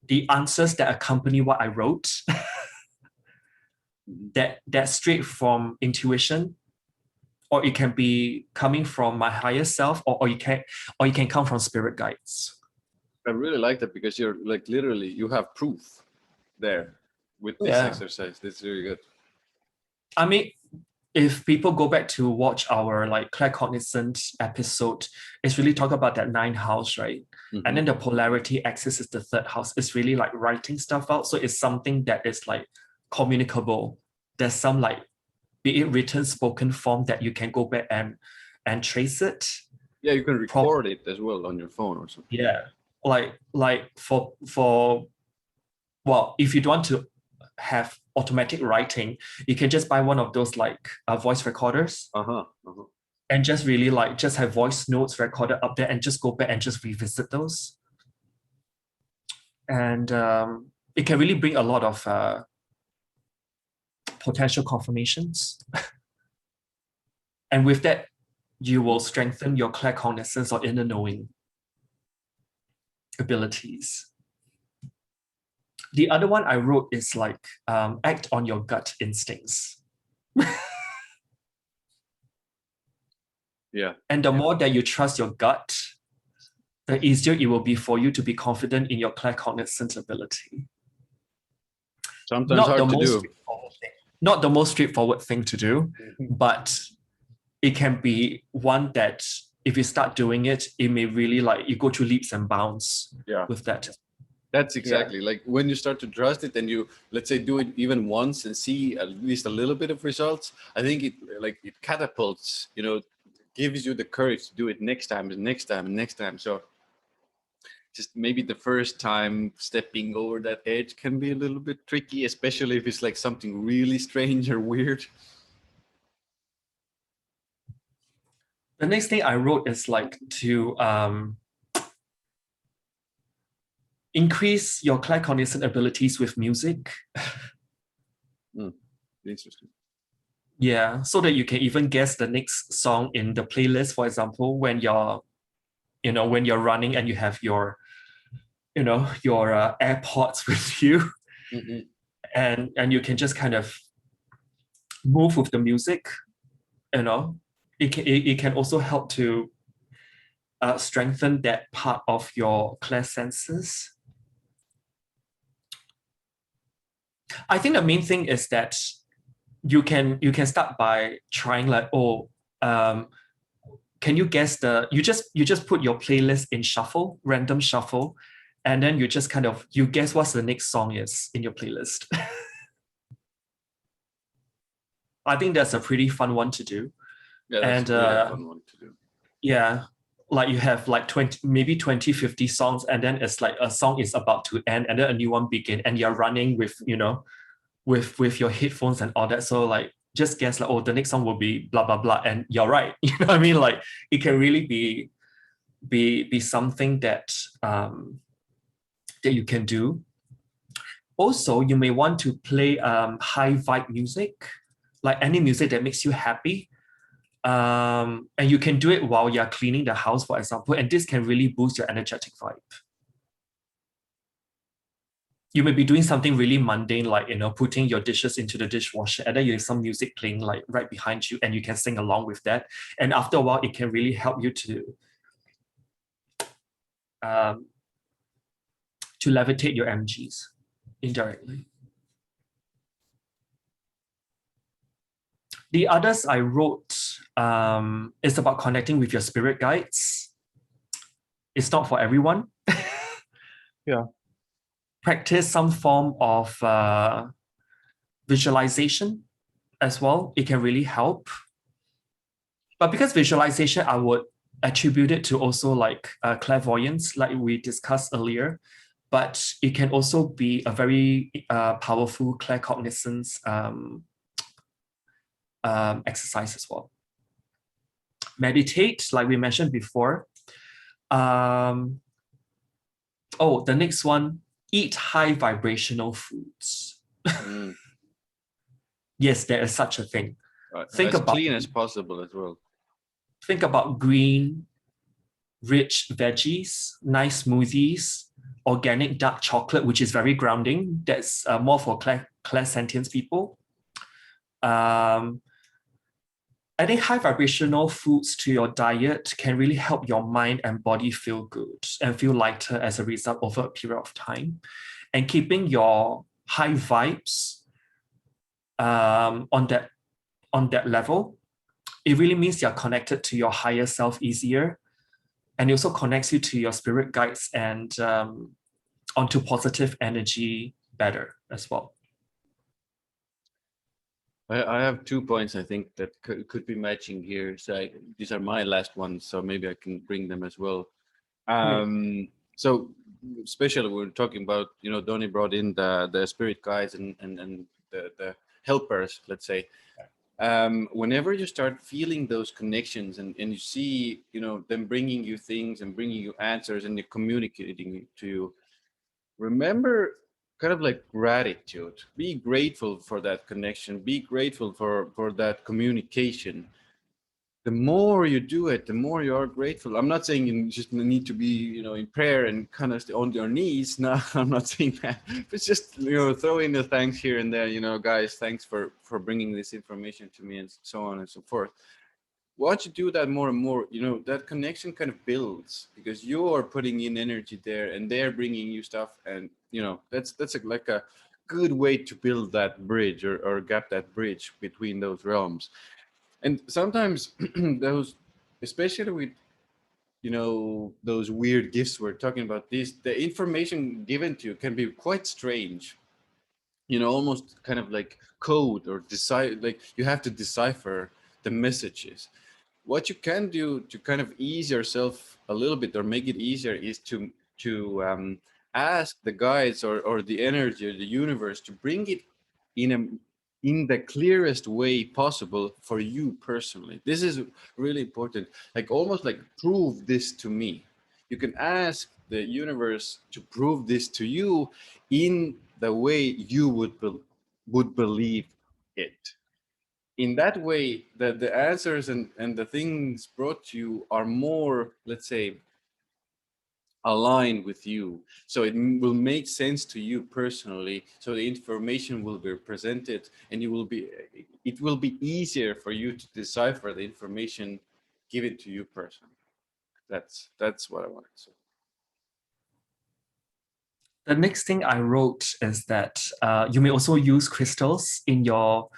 the answers that accompany what I wrote. That's straight from intuition, or it can be coming from my higher self, or you can come from spirit guides. I really like that, because you're like literally you have proof there with this exercise. That's really good. I mean, if people go back to watch our claircognizance episode, it's really talk about that 9th house, right? Mm-hmm. And then the polarity axis is the 3rd house. It's really like writing stuff out. So it's something that is like communicable. There's some be it written, spoken form that you can go back and trace it. Yeah, you can record it as well on your phone or something. Yeah, if you don't want to have automatic writing, you can just buy one of those voice recorders. And just really just have voice notes recorded up there, and just go back and just revisit those. And it can really bring a lot of potential confirmations. And with that, you will strengthen your claircognizance or inner knowing abilities. The other one I wrote is act on your gut instincts. Yeah. And the more that you trust your gut, the easier it will be for you to be confident in your claircognizance ability. Sometimes hard to do. Not the most straightforward thing to do, but it can be one that if you start doing it, it may really you go through leaps and bounds with that. That's exactly like when you start to trust it, and you, let's say, do it even once and see at least a little bit of results. I think it catapults, gives you the courage to do it next time and next time and next time. So just maybe the first time stepping over that edge can be a little bit tricky, especially if it's something really strange or weird. The next thing I wrote is to increase your claircognizant abilities with music. Interesting. Yeah, so that you can even guess the next song in the playlist, for example, when you're running and you have your AirPods with you, and you can just kind of move with the music you know, it can also help to strengthen that part of your clairsenses. I think the main thing is that you can start by trying like, oh, can you guess you just put your playlist in shuffle, random shuffle, and then you just kind of, you guess what's the next song is in your playlist. I think that's a pretty fun one to do. Yeah, that's and a really fun one to do. yeah, like you have like 20, maybe 20, 50 songs, and then it's like a song is about to end and then a new one begin, and you're running with, you know, with your headphones and all that. So like, just guess like, oh, the next song will be blah, blah, blah. And you're right. You know what I mean? Like, it can really be something that, that you can do. Also, you may want to play high vibe music, like any music that makes you happy. And you can do it while you're cleaning the house, for example, and this can really boost your energetic vibe. You may be doing something really mundane, like, you know, putting your dishes into the dishwasher, and then you have some music playing like right behind you, and you can sing along with that. And after a while, it can really help you to levitate your energies indirectly. The others I wrote is about connecting with your spirit guides. It's not for everyone. Yeah. Practice some form of visualization as well. It can really help. But because visualization, I would attribute it to also like clairvoyance, like we discussed earlier. But it can also be a very powerful claircognizance exercise as well. Meditate, like we mentioned before. Oh, the next one, eat high vibrational foods. Yes, there is such a thing. Think as clean as possible as well. Think about green, rich veggies, nice smoothies, organic dark chocolate, which is very grounding. That's more for Clairsentience people. Adding high vibrational foods to your diet can really help your mind and body feel good and feel lighter as a result over a period of time. And keeping your high vibes on that level, it really means you're connected to your higher self easier. And it also connects you to your spirit guides and onto positive energy better as well. I have 2 points I think that could be matching here. So these are my last ones, so maybe I can bring them as well. So especially we're talking about, you know, Donny brought in the spirit guides and the helpers, let's say. Whenever you start feeling those connections and you see, you know, them bringing you things and bringing you answers and they're communicating to you, remember kind of like gratitude. Be grateful for that connection. Be grateful for that communication. The more you do it, the more you are grateful. I'm not saying you just need to be, you know, in prayer and kind of on your knees. No, I'm not saying that. But just, you know, throw in the thanks here and there. You know, guys, thanks for bringing this information to me and so on and so forth. Once you do that more and more, you know, that connection kind of builds because you're putting in energy there and they're bringing you stuff. And, you know, that's like a good way to build that bridge or gap that bridge between those realms. And sometimes those, especially with, you know, those weird gifts we're talking about, the information given to you can be quite strange, you know, almost kind of like code or decide, like you have to decipher the messages. What you can do to kind of ease yourself a little bit or make it easier is to ask the guides or the energy or the universe to bring it in the clearest way possible for you personally. This is really important. Like almost like prove this to me. You can ask the universe to prove this to you in the way you would believe it. In that way, the answers and the things brought to you are more, let's say, align with you. So it will make sense to you personally. So the information will be presented, and it will be easier for you to decipher the information given to you personally. That's what I wanted to say. The next thing I wrote is that you may also use crystals in your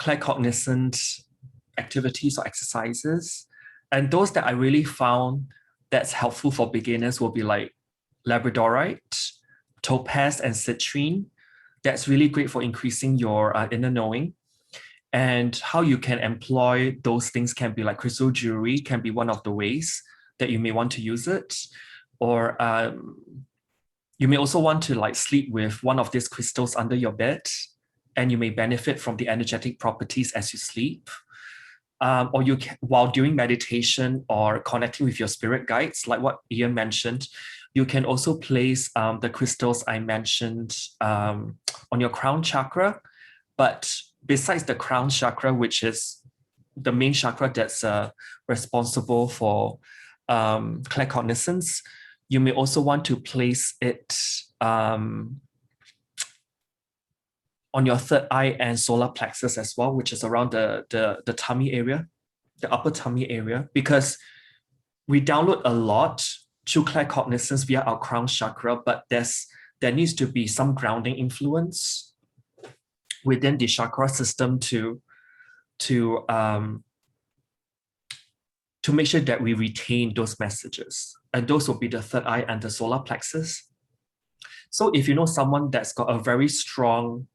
claircognizant activities or exercises. And those that I really found that's helpful for beginners will be like labradorite, topaz, and citrine. That's really great for increasing your inner knowing. And how you can employ those things can be like crystal jewelry, can be one of the ways that you may want to use it. Or you may also want to like sleep with one of these crystals under your bed, and you may benefit from the energetic properties as you sleep. Or you can, while doing meditation or connecting with your spirit guides, like what Ian mentioned, you can also place the crystals I mentioned on your crown chakra. But besides the crown chakra, which is the main chakra that's responsible for claircognizance, you may also want to place it on your third eye and solar plexus as well, which is around the tummy area, the upper tummy area, because we download a lot through claircognizance via our crown chakra, but there needs to be some grounding influence within the chakra system to make sure that we retain those messages. And those will be the third eye and the solar plexus. So if you know someone that's got a very strong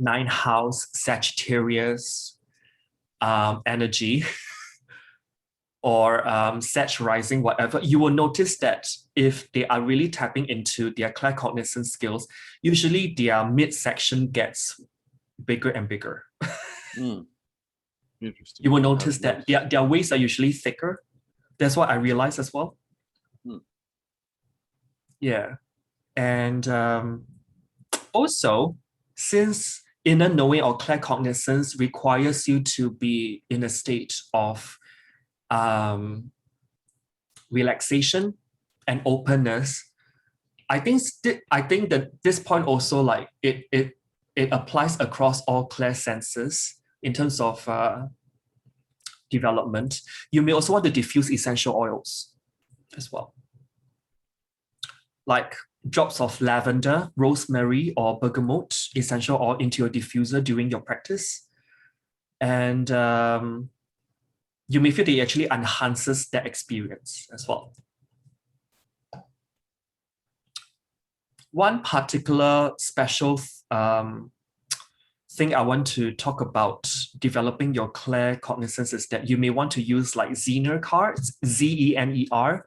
9th house Sagittarius energy or Sag rising, whatever, you will notice that if they are really tapping into their claircognizance skills, usually their midsection gets bigger and bigger. Interesting. You will notice that their waists are usually thicker. That's what I realized as well. Yeah. And also, since inner knowing or claircognizance requires you to be in a state of relaxation and openness, I think that this point also like it applies across all clair senses in terms of development. You may also want to diffuse essential oils as well, like drops of lavender, rosemary, or bergamot essential oil into your diffuser during your practice. And you may feel that it actually enhances that experience as well. One particular special thing I want to talk about developing your claircognizance is that you may want to use like Zener cards, Zener,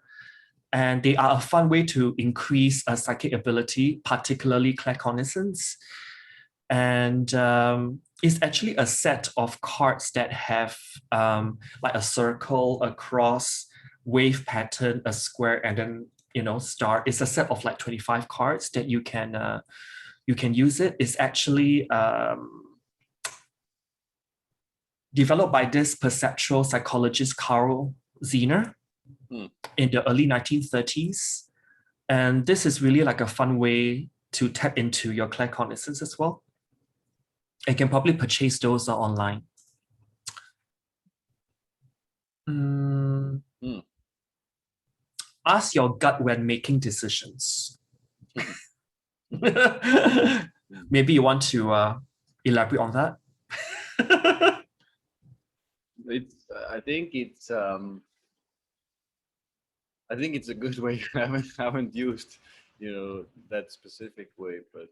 and they are a fun way to increase psychic ability, particularly claircognizance. And it's actually a set of cards that have like a circle, a cross, wave pattern, a square, and then star. It's a set of like 25 cards that you can use it. It's actually developed by this perceptual psychologist Carl Zener in the early 1930s. And this is really like a fun way to tap into your claircognizance as well. You can probably purchase those online. Ask your gut when making decisions. Maybe you want to elaborate on that? I think it's a good way. I haven't used that specific way, but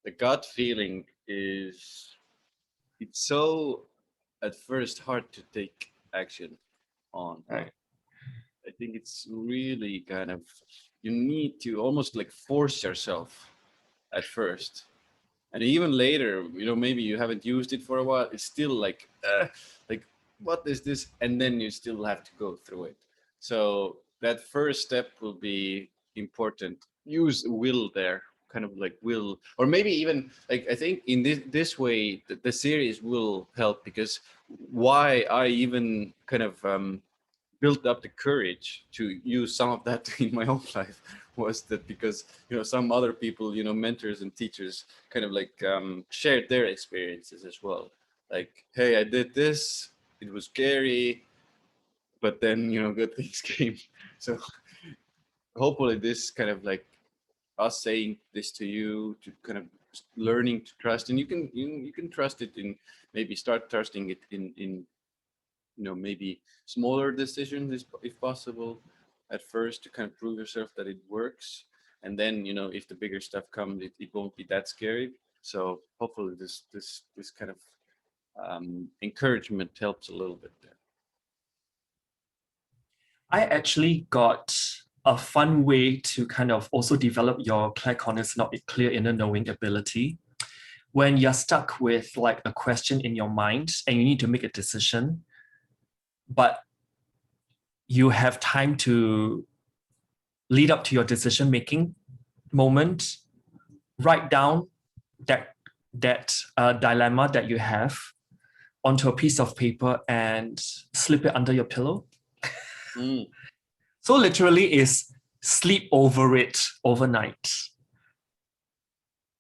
the gut feeling it's so at first hard to take action on. Right. I think it's really kind of, you need to almost like force yourself at first. And even later, maybe you haven't used it for a while, it's still like, what is this? And then you still have to go through it. So that first step will be important. Use will there, kind of like will, or maybe even like, I think in this way, the series will help, because why I even kind of built up the courage to use some of that in my own life was that because, you know, some other people, you know, mentors and teachers kind of like shared their experiences as well. Like, hey, I did this, it was scary, but then, you know, good things came. So hopefully this kind of like us saying this to you, to kind of learning to trust, and you can trust it in, maybe start trusting it in you know, maybe smaller decisions if possible at first, to kind of prove yourself that it works, and then, you know, if the bigger stuff comes, it won't be that scary. So hopefully this kind of encouragement helps a little bit there. I actually got a fun way to kind of also develop your claircognizance, not clear inner knowing ability. When you're stuck with like a question in your mind and you need to make a decision, but you have time to lead up to your decision-making moment, write down that dilemma that you have onto a piece of paper and slip it under your pillow. So literally is sleep over it overnight.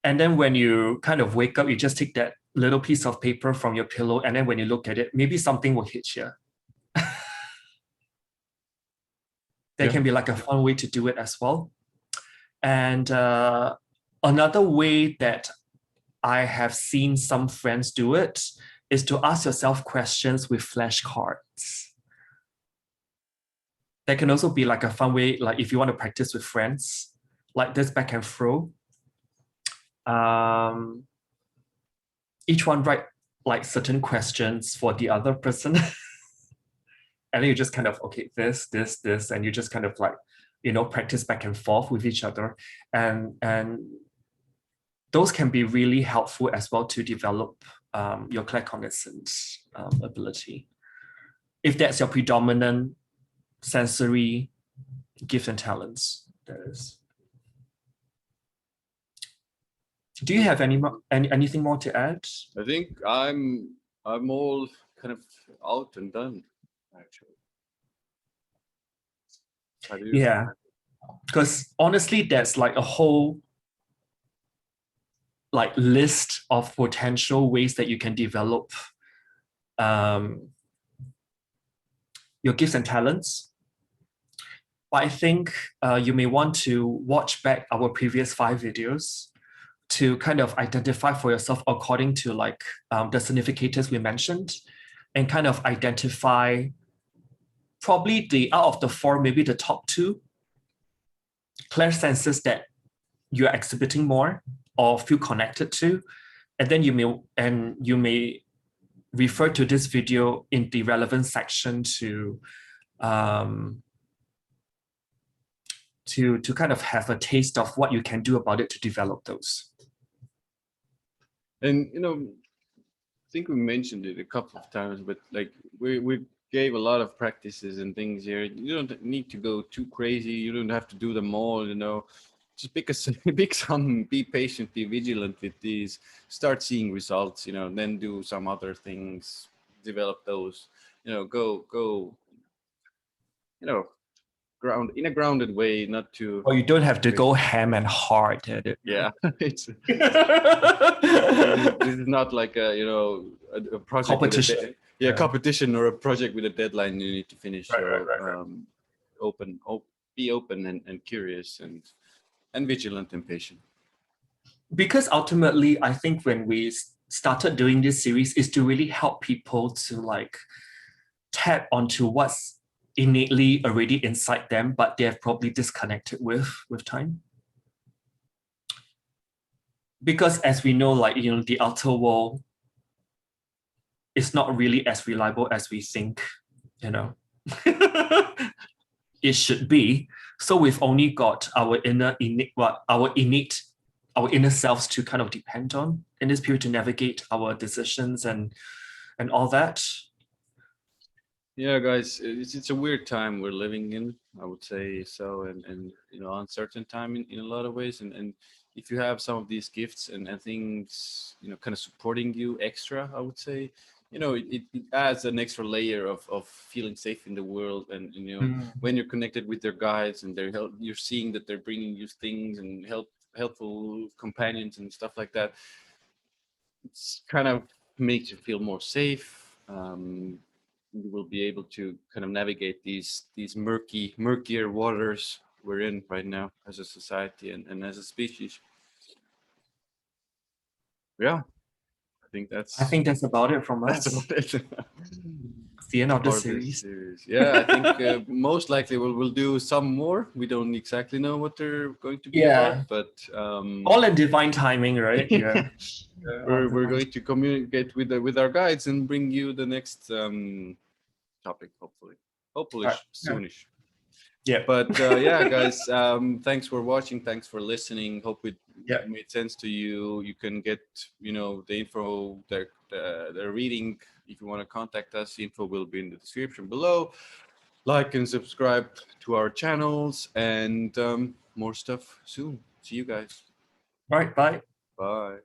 And then when you kind of wake up, you just take that little piece of paper from your pillow, and then when you look at it, maybe something will hit you. There can be like a fun way to do it as well. And another way that I have seen some friends do it is to ask yourself questions with flashcards. That can also be like a fun way, like if you want to practice with friends, like this back and fro. Each one write like certain questions for the other person. And then you just kind of, okay, this, and you just kind of like, you know, practice back and forth with each other. And those can be really helpful as well to develop your claircognizance ability. If that's your predominant sensory gifts and talents, that is. Do you have anything more to add? I think I'm all kind of out and done, actually. How do you? Yeah, because honestly, there's like a whole like list of potential ways that you can develop your gifts and talents. But I think you may want to watch back our previous 5 videos to kind of identify for yourself according to like the significators we mentioned, and kind of identify probably out of the 4, maybe the top 2 clairsenses that you're exhibiting more or feel connected to. And then you may refer to this video in the relevant section to kind of have a taste of what you can do about it to develop those. And, you know, I think we mentioned it a couple of times, but like we gave a lot of practices and things here. You don't need to go too crazy. You don't have to do them all, you know. Just pick some, be patient, be vigilant with these, start seeing results, you know, and then do some other things, develop those, you know, go, you know, in a grounded way, not too. Or you don't have to go ham and hard at it. Yeah, this is not like a, you know, a project competition. Competition or a project with a deadline you need to finish. Right. Be open and curious and vigilant and patient. Because ultimately, I think when we started doing this series is to really help people to like tap onto what's innately already inside them, but they have probably disconnected with time. Because as we know, like, you know, the outer world is not really as reliable as we think, you know, it should be. So we've only got our inner selves to kind of depend on in this period to navigate our decisions and all that. Yeah, guys, it's a weird time we're living in, I would say so, and you know, uncertain time in a lot of ways. And if you have some of these gifts and things, you know, kind of supporting you extra, I would say, you know, it adds an extra layer of feeling safe in the world. And, you know, when you're connected with their guides and their help, you're seeing that they're bringing you things and helpful companions and stuff like that. It's kind of makes you feel more safe. You will be able to kind of navigate these murkier waters we're in right now as a society and as a species. Yeah, I think that's about it from us. that's about it. It's the end of the For this series. Yeah, I think most likely we'll do some more. We don't exactly know what they're going to be about, but all in divine timing, right? Yeah. we're going to communicate with our guides and bring you the next topic, hopefully Right. soonish. Yeah. But yeah, guys, thanks for watching. Thanks for listening. Hope it made sense to you. You can get, you know, the info, the reading. If you want to contact us, info will be in the description below. Like and subscribe to our channels, and more stuff soon. See you guys. Right. Bye. Bye.